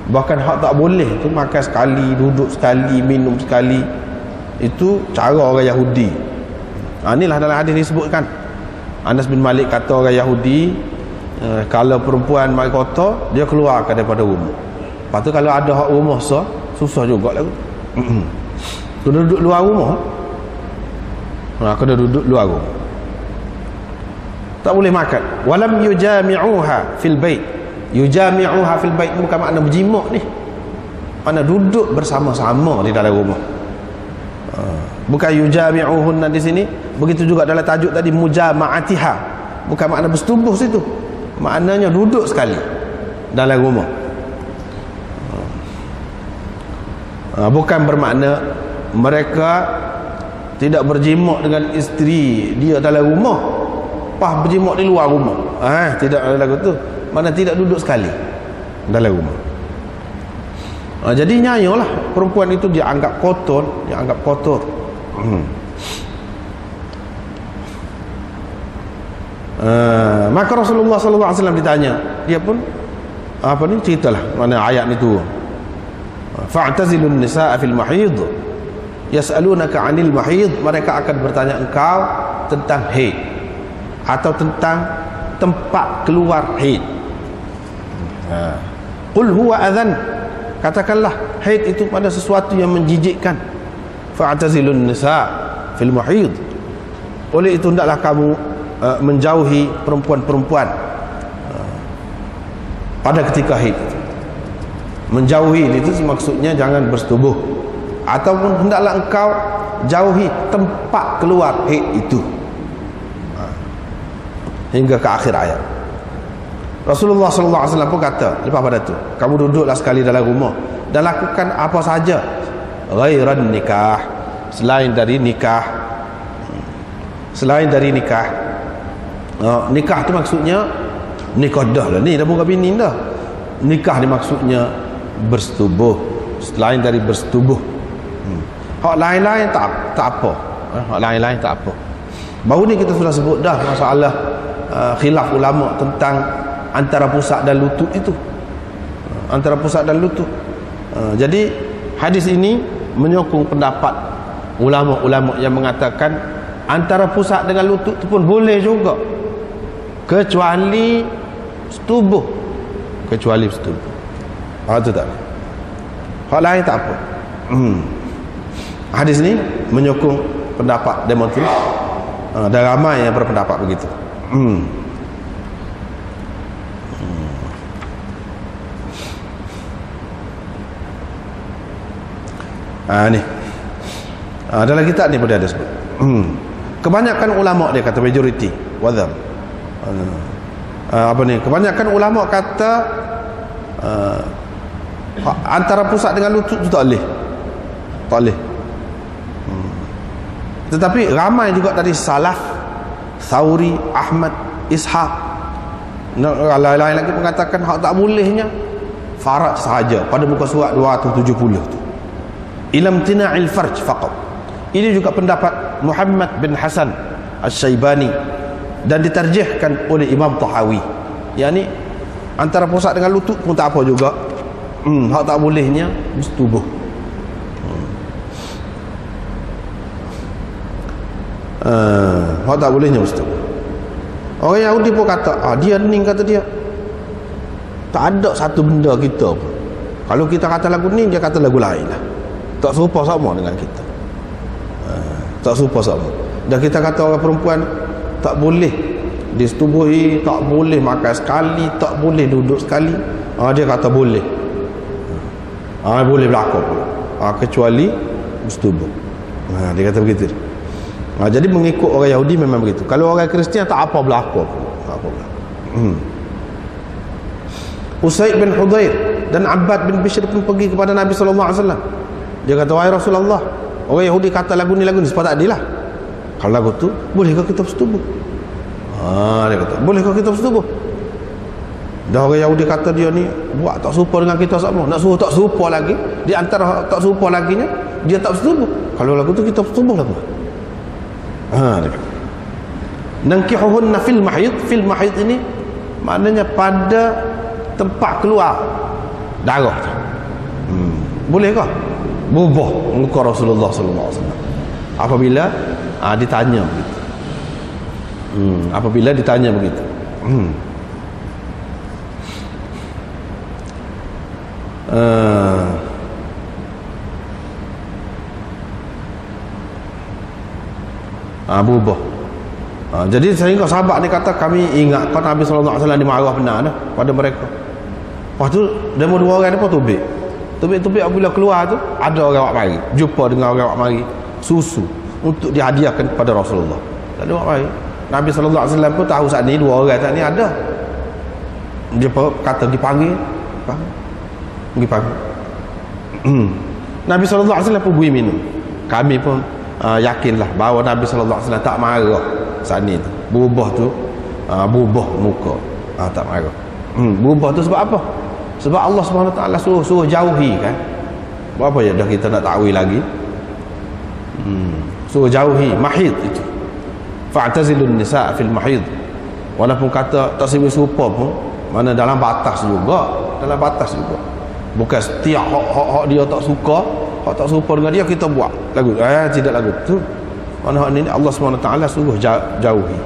Speaker 1: Bahkan hak tak boleh tu makan sekali, duduk sekali, minum sekali, itu cara orang Yahudi. Inilah dalam hadis disebutkan, Anas bin Malik kata orang Yahudi, kalau perempuan mari kotor, dia keluarkan daripada rumah. Lepas tu kalau ada hak rumah susah juga lah. Kena duduk luar rumah. Kena duduk luar rumah, tak boleh makan. Walam yujami'uha fil bait. Yujami'uha fil bait bukan makna berjimuk ni, makna duduk bersama-sama di dalam rumah. Bukan yujami'uhunna di sini. Begitu juga dalam tajuk tadi mujama'atiha, bukan makna bersetubuh situ, maknanya duduk sekali dalam rumah. Bukan bermakna mereka tidak berjimuk dengan isteri dia dalam rumah, berjimuk di luar rumah. Tidak ada lagu tu. Mana tidak duduk sekali dalam rumah. Jadi nyayalah perempuan itu dia anggap kotor, Maka Rasulullah sallallahu alaihi wasallam ditanya, dia pun apa ni ceritalah mana ayat ni turun. Fa'tazilun nisaa fil mahid yas'alunaka 'anil mahid, mereka akan bertanya engkau tentang haid atau tentang tempat keluar haid. Qul huwa adhan, katakanlah haid itu pada sesuatu yang menjijikkan. Fa'tazilun nisaa fil mahid, oleh itu hendaklah kamu menjauhi perempuan-perempuan pada ketika haid. Menjauhi itu maksudnya jangan bersetubuh, ataupun hendaklah engkau jauhi tempat keluar haid itu, hingga ke akhir ayat. Rasulullah sallallahu alaihi wasallam pun kata lepas pada tu, kamu duduklah sekali dalam rumah dan lakukan apa saja ghairan nikah, selain dari nikah. Selain dari nikah. Nikah tu maksudnya nikah dah lah ni, dah bukan bini dah. Nikah ni maksudnya bersetubuh, selain dari bersetubuh. Hak lain-lain tak apa. Hak lain-lain tak apa. Baru ni kita sudah sebut dah masalah khilaf ulama tentang antara pusat dan lutut itu. Antara pusat dan lutut. Jadi hadis ini menyokong pendapat ulama-ulama yang mengatakan antara pusat dengan lutut itu pun boleh juga, kecuali setubuh. Kecuali setubuh. Itu tak. Hal lain tak apa. Hadis ni menyokong pendapat demonstran. Dan ramai yang berpendapat begitu. Ni. Dalam kitab ni pun ada sebut. Kebanyakan ulama dia kata majority wadham. Apa ni? Kebanyakan ulama kata antara pusat dengan lutut tu tak boleh. Tak boleh. Tetapi ramai juga dari salaf, Thauri, Ahmad, Ishaq, lain-lain lagi mengatakan hak tak bolehnya faraj sahaja pada muka surat 270 tu. Ilam tina'il farj faqat. Ini juga pendapat Muhammad bin Hasan Al-Syaibani dan ditarjihkan oleh Imam Tahawi. Yani antara pusat dengan lutut pun tak apa juga. Hak tak bolehnya bersetubuh. Hak tak bolehnya bersetubuh. Orang Yahudi pun kata, dia ni kata dia tak ada satu benda kita pun. Kalau kita kata lagu ni, dia kata lagu lain lah. Tak serupa sama dengan kita. Tak serupa sama. Dan kita kata orang perempuan tak boleh disetubuhi, tak boleh makan sekali, tak boleh duduk sekali. Dia kata boleh. Boleh berlaku pula. Kecuali bersetubuh. Dia kata begitu. Jadi mengikut orang Yahudi memang begitu. Kalau orang Kristian tak apa berlaku pula. Tak apa berlaku. Usaid bin Hudayr dan Abbad bin Bishr pun pergi kepada Nabi SAW. Dia kata, wahai Rasulullah, orang Yahudi kata lagu ni sebab tak adil lah. Kalau lagu tu, bolehkah kita bersetubuh? Dia kata, bolehkah kita bersetubuh? Dah orang Yahudi kata dia ni buat tak serupa dengan kita sama, nak suruh tak serupa lagi. Di antara tak serupa lagi nya, dia tak bersetubuh. Kalau lagu tu kita bersetubuh lagu. Dia kata, nankihuhunna fil mahid. Fil mahid ini maknanya pada tempat keluar darah. Bolehkah? Bubuh muka Rasulullah sallallahu alaihi wasallam apabila ditanya begitu. Apabila ditanya begitu. Bubuh. Jadi sehingga sahabat ni kata, kami ingat kan Nabi sallallahu alaihi wasallam dimarah benar dah pada mereka. Lepas tu demo dua orang ni pun tubik apabila keluar tu ada orang awak mari, jumpa dengan orang awak mari susu untuk dihadiahkan kepada Rasulullah. Tak ada awak mari. Nabi sallallahu alaihi wasallam pun tahu saat ni dua orang tak ni ada. Dia kata dipanggil. Nabi sallallahu alaihi wasallam pun beri minum. Kami pun yakinlah bahawa Nabi sallallahu alaihi wasallam tak marah saat ni tu. Berubah tu berubah muka. Tak marah. Berubah tu sebab apa? Sebab Allah Subhanahu Wa Taala suruh jauhi kan. Apa ya dah kita nak takwil lagi. Suruh jauhi mahid itu. Fa'tazilun nisa' fil mahid. Walaupun kata tak serupa pun, mana dalam batas juga, bukan setiap hak dia tak suka, hak tak serupa dengan dia kita buat lagu. Tidak lagu tu. Mana hak ni Allah SWT suruh jauhi.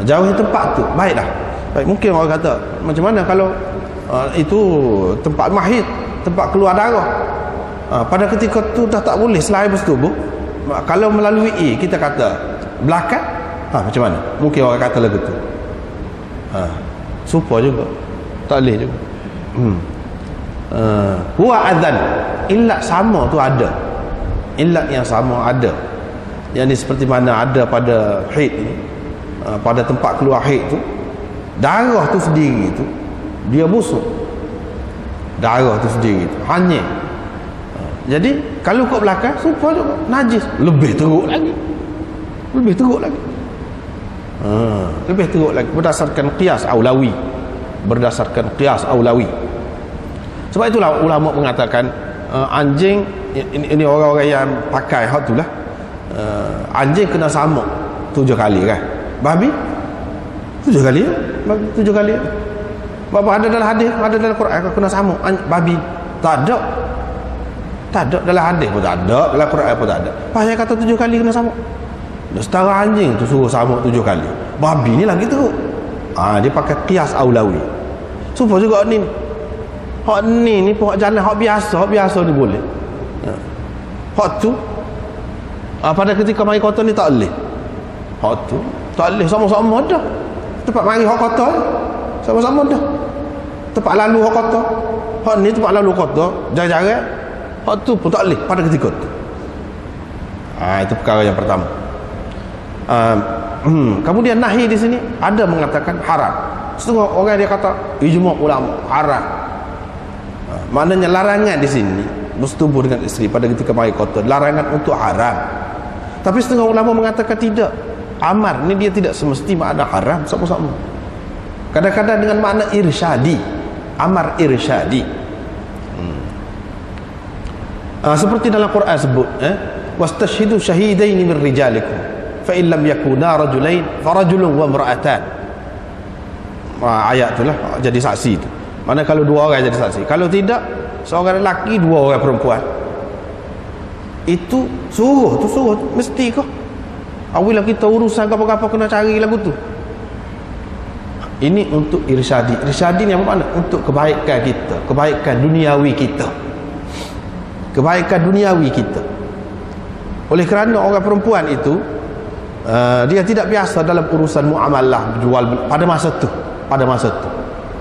Speaker 1: Jauhi tempat tu. Baiklah. Baik, mungkin orang kata macam mana kalau itu tempat mahid, tempat keluar darah. Pada ketika tu dah tak boleh selain bersetubuh. Kalau melalui kita kata belakang, macam mana? Mungkin orang kata lagu tu. Supa juga. Tak boleh juga. Huwa adzan. Illat sama tu ada. Illat yang sama ada. Yang ni seperti mana ada pada haid ni. Pada tempat keluar haid tu, darah tu sendiri tu dia busuk. Darah tu sendiri tu hanyir. Jadi kalau kat belakang supa juga najis, lebih teruk lagi. Lebih teruk lagi. Berdasarkan qiyas aulawi. Sebab itulah ulama mengatakan anjing ini orang-orang yang pakai hak itulah. Anjing kena samuk 7 kali kan. Babi 7 kali ya? 7 kali ya? Bapak ada dalam hadis, ada dalam Quran kena samuk babi. Tak ada dalam hadis pun tak ada, dalam Quran pun tak ada. Pasal kata 7 kali kena samuk. Setara anjing tu suruh samuk 7 kali. Babi ni lagi teruk. Dia pakai qiyas aulawi. Supaya juga ni. Hak ni pun hak jalan hak biasa ni boleh. Hak tu pada ketika mari kotor ni tak boleh. Hak tu tak boleh sama-sama dah. Tempat mari hak kotor sama-sama dah. Tempat lalu hak kotor. Hak ni tempat lalu kotor, jarang-jarang. Hak tu pun tak boleh pada ketika tu. Itu perkara yang pertama. Kemudian nahi di sini ada mengatakan haram. Setengah orang dia kata ijma' ulama haram. Maknanya larangan di sini bersetubuh dengan isteri pada ketika mari kotor, larangan untuk haram. Tapi setengah ulama mengatakan tidak. Amar ni dia tidak semesti makna haram sama-sama. Kadang-kadang dengan makna irsyadi. Amar irsyadi. Seperti dalam Quran sebut, wastashhidu syahidaini min rijalikum fa in lam yakuna rajulain farajulun wa imra'atan. Ayat itulah jadi saksi tu. Mana kalau 2 orang jadi saksi. Kalau tidak, seorang lelaki 2 orang perempuan. Itu suruh mesti kau. Awilah kita urusan apa-apa kena cari lagu tu. Ini untuk irsyadi. Irsyadi ni apa makna? Untuk kebaikan kita, kebaikan duniawi kita. Kebaikan duniawi kita. Oleh kerana orang perempuan itu dia tidak biasa dalam urusan muamalah berjual pada masa tu.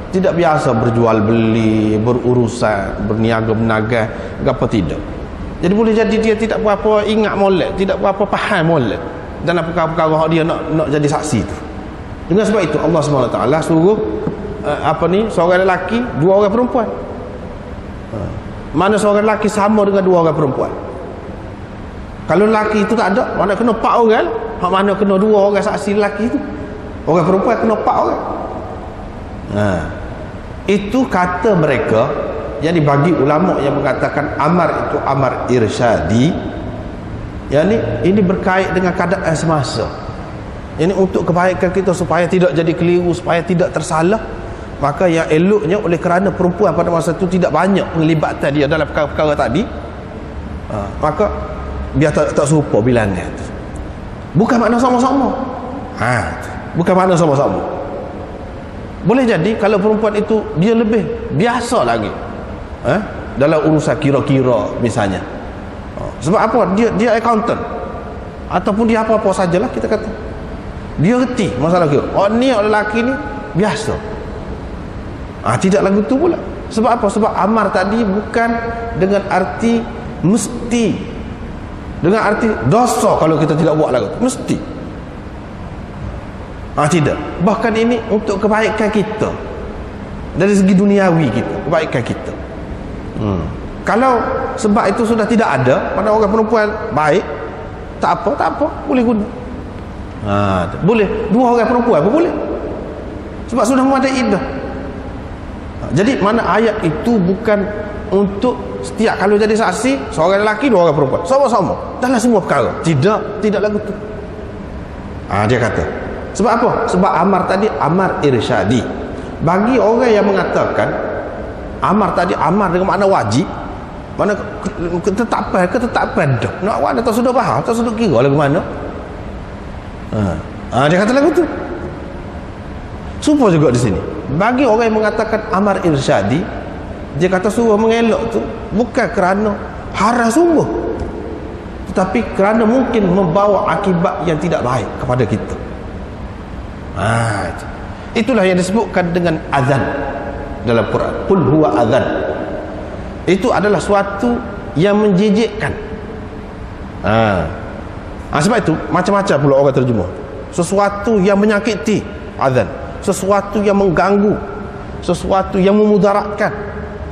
Speaker 1: Tidak biasa berjual beli, berurusan, berniaga menaga, apa tidak. Jadi boleh jadi dia tidak berapa ingat molek, tidak berapa faham molek dalam perkara-perkara dia nak jadi saksi tu. Dengan sebab itu Allah SWT suruh seorang lelaki 2 orang perempuan. Mana seorang lelaki sama dengan 2 orang perempuan. Kalau lelaki itu tak ada, mana kena 4 orang, hak mana kena 2 orang saksi lelaki itu. Orang perempuan kena 4 orang. Itu kata mereka yang dibagi ulama yang mengatakan amar itu amar irsyadi. Yang ini berkait dengan keadaan semasa. Ini untuk kebaikan kita supaya tidak jadi keliru, supaya tidak tersalah. Maka yang eloknya oleh kerana perempuan pada masa itu tidak banyak penglibatan dia dalam perkara-perkara tadi, maka biar tak serupa bilangan. Bukan makna sama-sama. Bukan makna sama-sama. Boleh jadi kalau perempuan itu dia lebih biasa lagi dalam urusan kira-kira misalnya. Sebab apa? Dia accountant ataupun dia apa-apa sajalah kita kata. Dia reti masalah kira. Ni lelaki ni biasa. Tidak lagu tu pula. Sebab apa? Sebab amar tadi bukan dengan arti mesti, dengan arti dosa kalau kita tidak buat lagu tu. Mesti. Tidak. Bahkan ini untuk kebaikan kita dari segi duniawi kita, kebaikan kita. Kalau sebab itu sudah tidak ada pada orang perempuan baik, tak apa, boleh guna. Boleh 2 orang perempuan pun boleh. Sebab sudah memadai iddah. Jadi mana ayat itu bukan untuk setiap kalau jadi saksi seorang lelaki 2 orang perempuan sama-sama dalam semua perkara. Tidak lagu tu. Dia kata Sebab apa? Sebab amar tadi amar irsyadi. Bagi orang yang mengatakan amar tadi amar dengan makna wajib, mana ketetapan dah. Nak awak tak sudah faham, tak sudah kira lagu mana. Dia kata lagu tu. Supo juga di sini. Bagi orang yang mengatakan amar irsyadi, dia kata suruh mengelak tu bukan kerana haram sungguh, tetapi kerana mungkin membawa akibat yang tidak baik kepada kita. Itulah yang disebutkan dengan azan dalam Quran. Qul huwa azan. Itu adalah suatu yang menjijikkan. Sebab itu macam-macam pula orang terjemah. Sesuatu yang menyakiti, azan. Sesuatu yang mengganggu, sesuatu yang memudaratkan,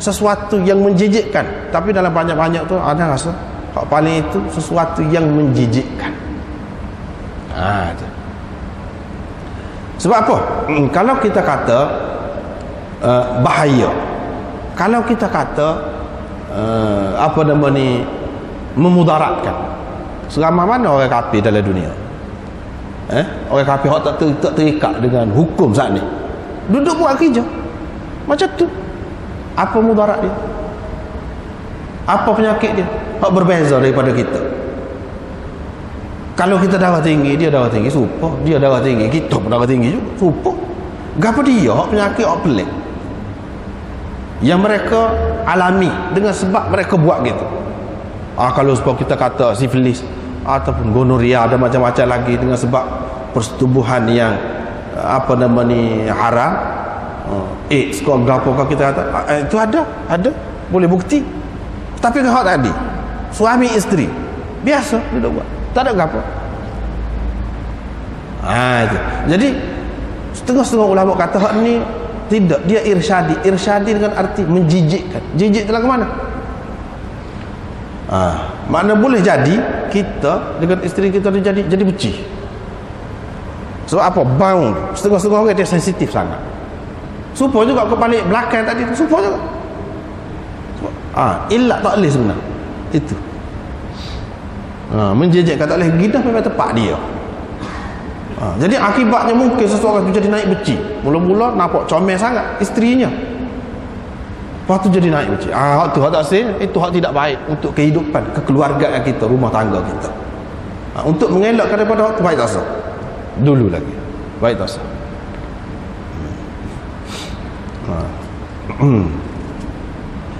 Speaker 1: sesuatu yang menjijikkan. Tapi dalam banyak-banyak tu ada rasa hak paling itu sesuatu yang menjijikkan. Sebab apa? Kalau kita kata bahaya, kalau kita kata apa nama ni, memudaratkan, seramai mana orang kafir dalam dunia? Orang kafir hak tak terikat dengan hukum saat ni, duduk buat kerja macam tu. Apa mudarat dia? Apa penyakit dia? Hak berbeza daripada kita. Kalau kita darah tinggi, dia darah tinggi, supa. Dia darah tinggi, kita pun darah tinggi juga, supa. Gapa dia hak penyakit hak pelik yang mereka alami dengan sebab mereka buat gitu. Kalau sebab kita kata sifilis ataupun gonoria, ada macam-macam lagi dengan sebab persetubuhan yang apa nama ni haram, AIDS kau gapo kau kita kata itu ada boleh bukti. Tapi hak tadi suami isteri biasa duduk buat, tak ada gapo. Itu. Jadi setengah-setengah ulama kata hak ni tidak, dia irsyadi dengan arti menjijikkan. Jijik telah ke mana? Makna boleh jadi kita dengan isteri kita jadi benci. Sebab apa? Bang, setengah-setengah orang dia sensitif sangat. Supo juga ke balik belakang tadi, supo juga. Ilak tak boleh sebenarnya itu. Menjejekkan tak boleh, gidah memang tepat dia. Jadi akibatnya mungkin seseorang tu jadi naik benci. Mula-mula nampak comel sangat isterinya, lepas tu jadi naik benci. Hak tu hak tak sah, itu hak tidak baik untuk kehidupan kekeluargaan kita, rumah tangga kita. Untuk mengelakkan daripada hak tu baik tak sah dulu lagi, baik tak sah.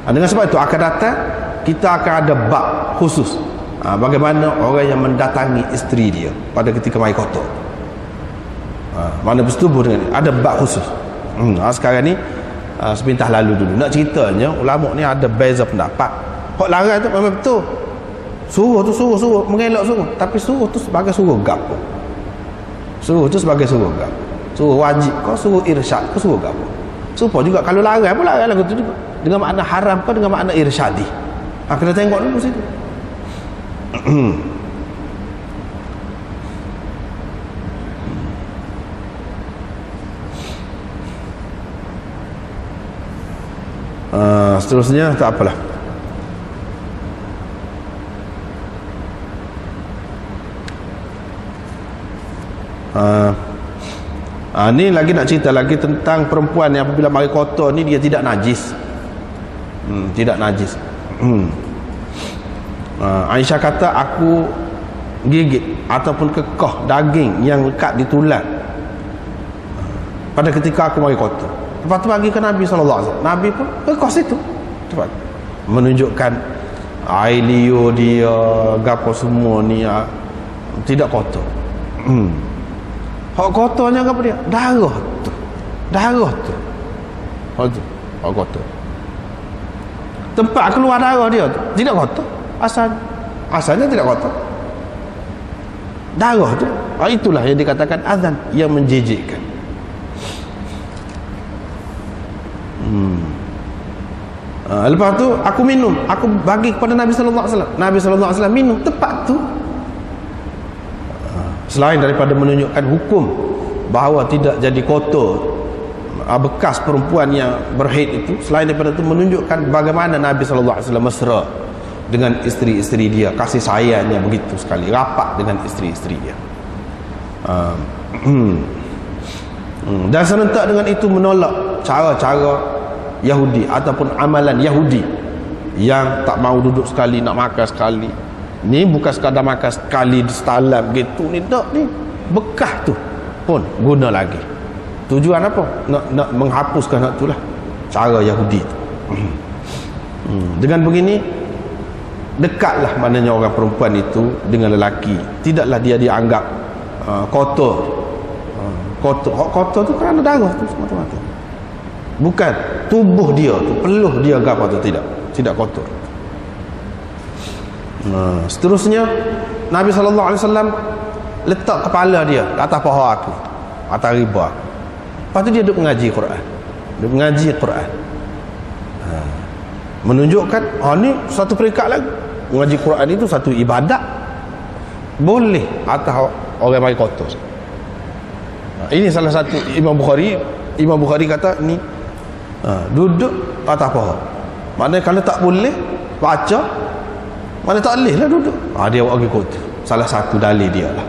Speaker 1: Dengan sebab itu akan datang, kita akan ada bab khusus bagaimana orang yang mendatangi isteri dia pada ketika mai kotor, mana bersetubuh dengan dia, ada bab khusus. Sekarang ni sepintah lalu dulu nak ceritanya, ulama ni ada beza pendapat. Hak larang tu memang betul, suruh tu suruh mengelak suruh, tapi suruh tu sebagai suruh gapo? Suruh tu sebagai suruh gapo? Suruh wajib kau, suruh irsyad kau, suruh gapo? Supaya juga kalau larang pun larang lagu tu juga dengan makna haram ke dengan makna irsyadi. Kena tengok dulu situ. Seterusnya tak apalah. Ni lagi nak cerita lagi tentang perempuan yang apabila mari kotor ni dia tidak najis. Tidak najis. Aisyah kata aku gigit ataupun kekoh daging yang lekat di tulang pada ketika aku mari kotor. Lepas tu bagi ke Nabi SAW. Nabi pun kekoh situ. Cepat menunjukkan air liur dia, gapo semua ni tidak kotor. Hak kotornya apa dia? Darah tu. Hak tu. Hak kotor. Tempat keluar darah dia tu tidak kotor. Asalnya tidak kotor. Darah tu. Itulah yang dikatakan azan yang menjijikkan. Lepas tu aku minum, aku bagi kepada Nabi sallallahu alaihi wasallam. Nabi sallallahu alaihi wasallam minum tepat tu. Selain daripada menunjukkan hukum bahawa tidak jadi kotor bekas perempuan yang berhaid itu, selain daripada itu menunjukkan bagaimana Nabi sallallahu alaihi wasallam mesra dengan isteri-isteri dia, kasih sayangnya begitu sekali, rapat dengan isteri-isteri dia. Dan serentak dengan itu menolak cara-cara Yahudi ataupun amalan Yahudi yang tak mau duduk sekali, nak makan sekali. Ni bukan sekadar makan sekali setalam gitu ni, tak ni bekah tu pun guna lagi. Tujuan apa? Nak menghapuskan hak itulah cara Yahudi tu. Dengan begini dekatlah maknanya orang perempuan itu dengan lelaki. Tidaklah dia dianggap kotor. Kotor tu kerana darah tu semata-mata. Bukan tubuh dia tu, peluh dia ke apa tu, tidak kotor. Seterusnya Nabi SAW letak kepala dia atas paha aku, atas riba aku. Lepas tu dia duduk mengaji Quran. Duduk mengaji Quran. Menunjukkan ni satu peringkat lagi. Mengaji Quran itu satu ibadat. Boleh atas orang bagi kotor. Ini salah satu Imam Bukhari kata ni duduk atas paha. Maknanya kalau tak boleh baca, mana tak boleh lah duduk. Dia bagi kotor. Salah satu dalil dia lah.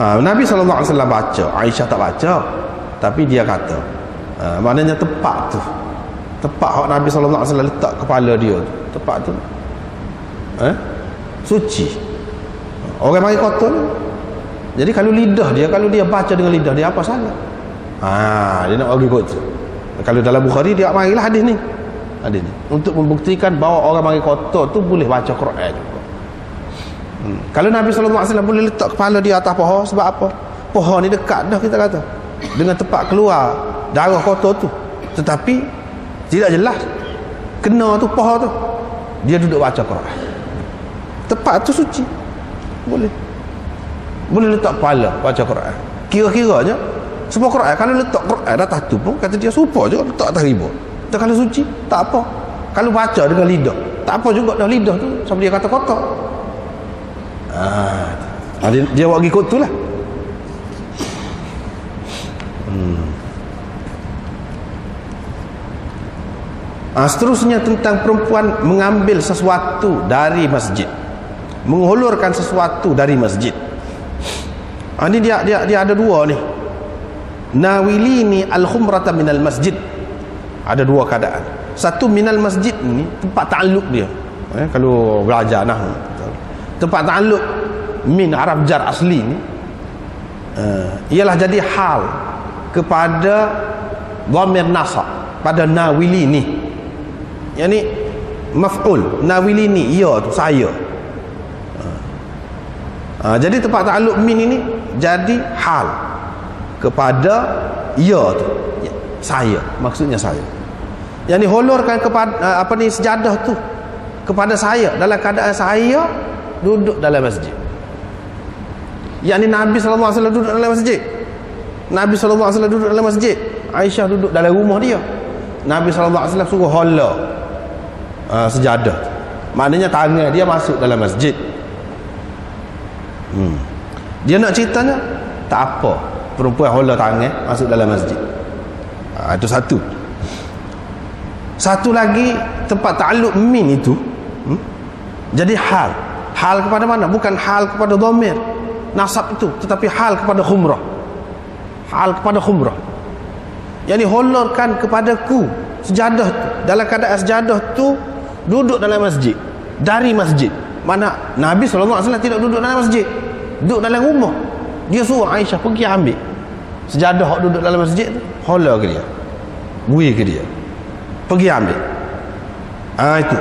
Speaker 1: Nabi SAW baca, Aisyah tak baca, tapi dia kata maknanya tepat tu, tepat hak Nabi SAW letak kepala dia tu, tepat tu suci. Orang mari kotor ni. Jadi kalau lidah dia, kalau dia baca dengan lidah dia, apa salah? Dia nak bagi kotor. Kalau dalam Bukhari dia marilah hadis ni, untuk membuktikan bahawa orang mari kotor tu boleh baca Quran juga. Kalau Nabi SAW boleh letak kepala dia atas paha, sebab apa? Paha ni dekat dah, kita kata, dengan tempat keluar darah kotor tu, tetapi tidak jelas kena tu paha tu, dia duduk baca Quran. Tempat tu suci, boleh letak kepala baca Quran. Kira-kiranya semua Quran, kalau letak Quran atas tu pun kata dia serupa juga letak atas riba. Kalau suci tak apa, kalau baca dengan lidah tak apa juga dah, lidah tu sampai dia kata kotor. Dia buat ikut tu lah. Seterusnya tentang perempuan mengambil sesuatu dari masjid, menghulurkan sesuatu dari masjid. Ini dia ada dua ni. Nawilini al-khumrata minal masjid. Ada dua keadaan. Satu, minal masjid ni tempat ta'alluq dia. Kalau belajar nahwu, tempat ta'alluq min Arab jar asli ni ialah jadi hal kepada dhamir nasab pada nawilini, yani maf'ul. Nawilini ia tu saya. Jadi tempat ta'alluq min ini jadi hal kepada ia tu, saya, maksudnya saya. Yani hulurkan kepada sejadah tu kepada saya dalam keadaan saya duduk dalam masjid. Yani Nabi SAW duduk dalam masjid. Nabi SAW duduk dalam masjid. Aisyah duduk dalam rumah dia. Nabi SAW suruh hala sejadah. Maknanya tangan dia masuk dalam masjid. Dia nak ceritanya tak apa, perempuan hala tangan masuk dalam masjid. Itu satu. Satu lagi, tempat ta'alluq min itu jadi hal kepada mana? Bukan hal kepada dhamir nasab itu, tetapi hal kepada khumrah. Hal kepada khumrah, yani hulurkan kepadaku sejadah tu, dalam keadaan sejadah tu duduk dalam masjid, dari masjid. Mana Nabi SAW tidak duduk dalam masjid, duduk dalam rumah. Dia suruh Aisyah pergi ambil sejadah duduk dalam masjid tu, hulur ke dia, bui ke dia, pergi ambil.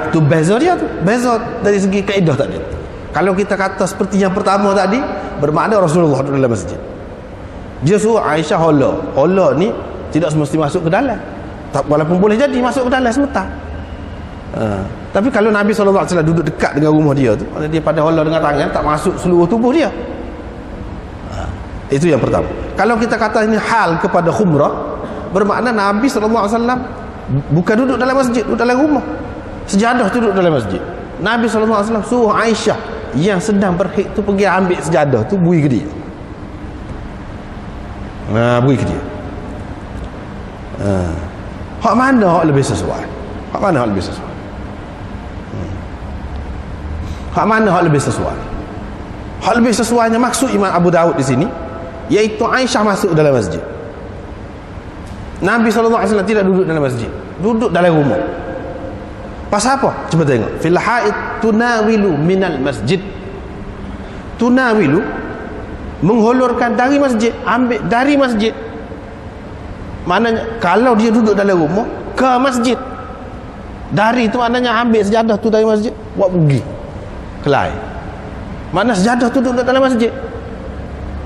Speaker 1: Itu beza dia tu, beza dari segi kaedah tadi. Kalau kita kata seperti yang pertama tadi, bermakna Rasulullah duduk dalam masjid, dia suruh Aisyah hala ni tidak semesti masuk ke dalam, walaupun boleh jadi masuk ke dalam sebentar. Tapi kalau Nabi SAW duduk dekat dengan rumah dia tu, dia pada hala dengan tangan, tak masuk seluruh tubuh dia. Itu yang pertama. Kalau kita kata ini hal kepada khumrah, bermakna Nabi SAW bukan duduk dalam masjid, duduk dalam rumah. Sejadah tu duduk dalam masjid. Nabi SAW suruh Aisyah yang sedang berhid tu pergi ambil sejadah tu, bui ke dia. Bui ke dia. Hak mana hak lebih sesuai? Hak mana hak lebih sesuai? Hak mana hak lebih sesuai? Hak lebih sesuainya, maksud Imam Abu Daud di sini, iaitu Aisyah masuk dalam masjid. Nabi SAW tidak duduk dalam masjid, duduk dalam rumah. Pasal apa? Cuba tengok. Fil haid tunawilu minal masjid. Tunawilu, menghulurkan dari masjid, ambil dari masjid. Maknanya kalau dia duduk dalam rumah ke masjid, dari itu maknanya ambil sejadah tu dari masjid, buat pergi kelai. Mana sejadah tu duduk dalam masjid.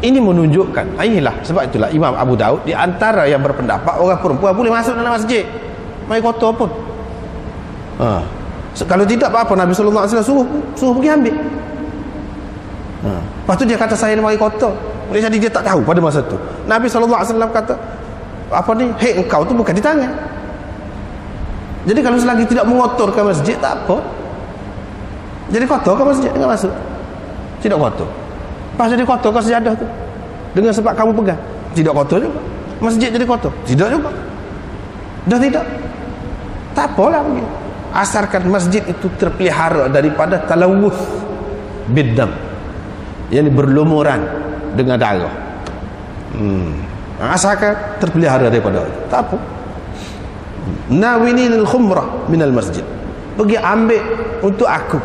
Speaker 1: Ini menunjukkan, inilah sebab itulah Imam Abu Daud di antara yang berpendapat orang perempuan boleh masuk dalam masjid mai kotor pun. Kalau tidak apa-apa, Nabi sallallahu alaihi wasallam suruh pergi ambil. Lepas tu dia kata saya mai kotor. Boleh jadi dia tak tahu pada masa tu. Nabi sallallahu alaihi wasallam kata apa ni, hei engkau tu bukan di tangan. Jadi kalau selagi tidak mengotorkan masjid tak apa. Jadi kotor ke masjid enggak masuk. Tidak kotor. Pas jadi kotor ke sejadah tu dengan sebab kamu pegang, tidak kotor juga. Masjid jadi kotor, tidak juga. Dah tidak. Tak apalah begitu. Asalkan masjid itu terpelihara daripada talawuth biddam, yang berlumuran dengan darah. Asalkan terpelihara daripada itu, tak apa. Nawinil khumrah minal masjid, pergi ambil untuk aku,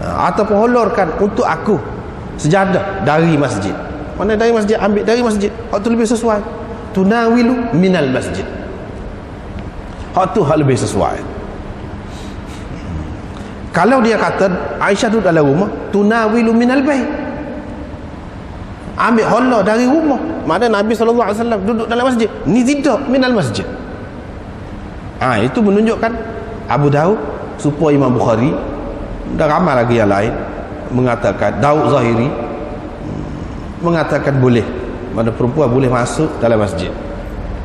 Speaker 1: ataupun hulurkan untuk aku sejadah dari masjid. Mana dari masjid, ambil dari masjid. Hak tu lebih sesuai. Tunawilu minal masjid. Hak tu hak lebih sesuai. Kalau dia kata Aisyah duduk dalam rumah, tunawilu minal bait, ambil hola dari rumah, mana Nabi SAW duduk dalam masjid. Ni tidak minal masjid. Itu menunjukkan Abu Daud supaya Imam Bukhari dan ramai lagi yang lain mengatakan, Daud Zahiri mengatakan boleh, mana perempuan boleh masuk dalam masjid.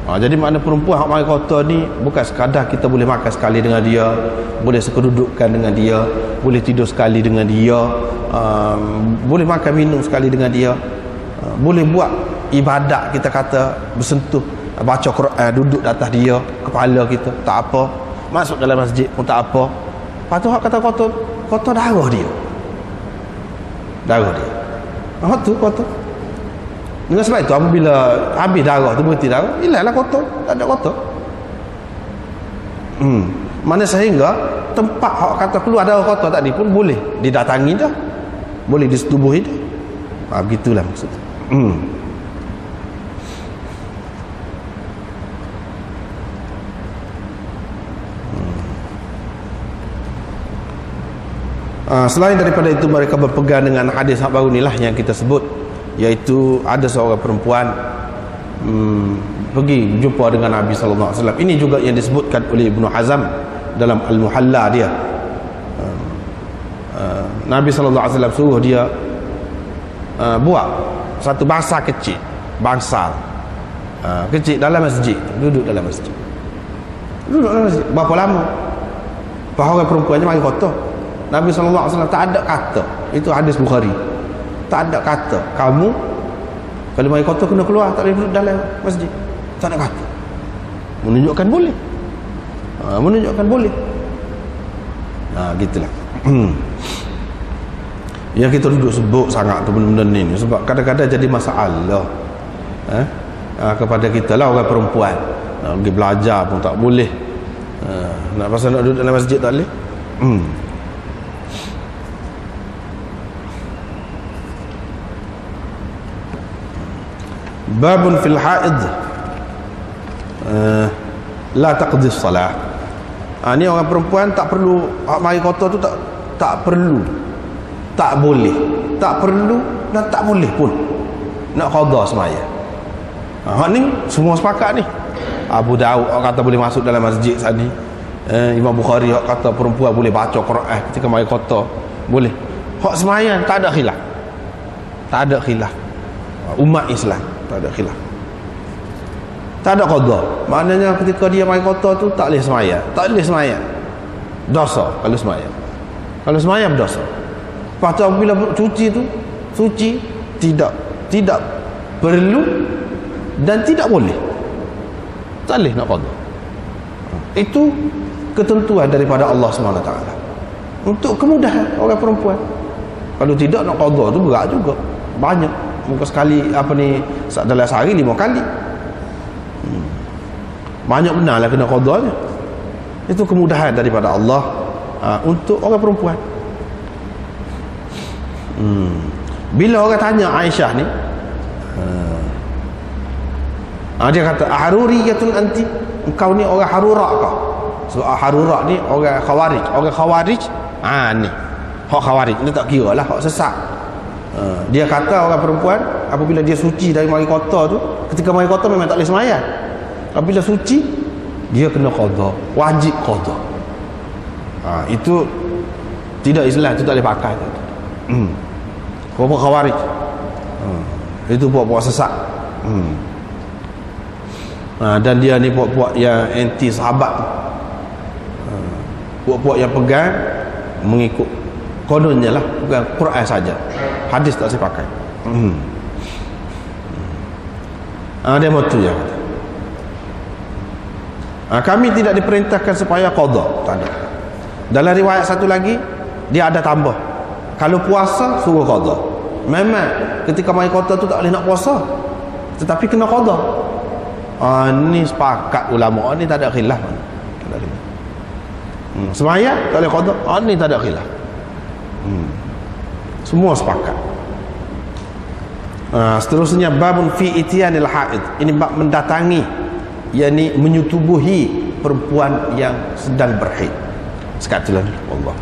Speaker 1: Jadi mana perempuan hak mari kota ni bukan sekadar kita boleh makan sekali dengan dia, boleh sekedudukan dengan dia, boleh tidur sekali dengan dia, boleh makan minum sekali dengan dia, boleh buat ibadat, kita kata bersentuh, baca Quran, duduk di atas dia, kepala kita, tak apa. Masuk dalam masjid pun tak apa. Lepas tu hak kata kotor darah dia. Darah dia. Tu kotor. Dengan sebab itu apabila habis darah tu, berhenti darah, hilanglah kotor, tak ada kotor. Mana sehingga tempat hak kata keluar darah kotor tadi pun boleh didatangi dah, boleh disetubuhi dah. Begitulah maksudnya. Selain daripada itu, mereka berpegang dengan hadis yang baru inilah yang kita sebut, iaitu ada seorang perempuan pergi jumpa dengan Nabi SAW. Ini juga yang disebutkan oleh Ibnu Hazm dalam Al-Muhalla dia. Nabi SAW suruh dia buat satu bangsa kecil, kecil dalam masjid, duduk dalam masjid. Berapa lama? Bahawa perempuannya mari kotor. Nabi SAW tak ada kata, itu hadis Bukhari, tak ada kata kamu kalau mari kotor kena keluar, tak boleh duduk dalam masjid, tak ada kata. Menunjukkan boleh, menunjukkan boleh. Gitulah. Yang kita duduk sebut sangat tu benda-benda ni, sebab kadang-kadang jadi masalah kepada kita lah, orang perempuan nak pergi belajar pun tak boleh, nak pasal nak duduk dalam masjid tak boleh. Babun fil haid la taqdi salat. Ni orang perempuan tak perlu mari kotor tu, tak perlu, tak boleh, tak perlu dan tak boleh pun nak qada sembahyang. Ni semua sepakat ni. Abu Daud kata boleh masuk dalam masjid tadi. Imam Bukhari kata perempuan boleh baca Quran ketika mari kotor, boleh. Hak sembahyang tak ada khilaf. Tak ada khilaf. Umat Islam tak ada khilaf, tak ada qada. Maknanya ketika dia mari kotor tu tak boleh sembahyang, tak boleh sembahyang, dosa kalau sembahyang. Kalau sembahyang berdosa. Lepas tu apabila cuci tu, suci, tidak perlu dan tidak boleh, tak boleh nak qada. Itu ketentuan daripada Allah SWT untuk kemudahan orang perempuan. Kalau tidak nak qada tu berat juga, banyak muka sekali dalam sehari 5 kali. Banyak benarlah kena qadanya. Itu kemudahan daripada Allah untuk orang perempuan. Bila orang tanya Aisyah ni, dia kata haruriyatun anti, engkau ni orang harura kau. So harura ni orang khawarij. Orang khawarij ni hak khawarij ni tak kira lah hak sesat. Dia kata orang perempuan apabila dia suci dari mari kotor tu, ketika mari kotor memang tak boleh sembahyang. Apabila suci dia kena qada, wajib qada. Itu tidak Islam, itu tak boleh pakai. Kelompok khawarij. Itu puak-puak sesat. Dan dia ni puak-puak yang anti sahabat. Puak-puak yang pegang mengikut kononnya lah, bukan Quran saja, hadis tak saya pakai. Dia motu yang kata, kami tidak diperintahkan supaya qada, tak ada. Dalam riwayat satu lagi dia ada tambah, kalau puasa suruh qada. Memang ketika mai kota tu tak boleh nak puasa, tetapi kena qada. Ni sepakat ulama, ni tak ada khilaf. Sembahyang tak boleh qada, ni tak ada khilaf. Semua sepakat. Seterusnya babun fi itiyanil haid. Ini bab mendatangi, yakni menyutubuhi perempuan yang sedang berhaid. Sekatulah Allah.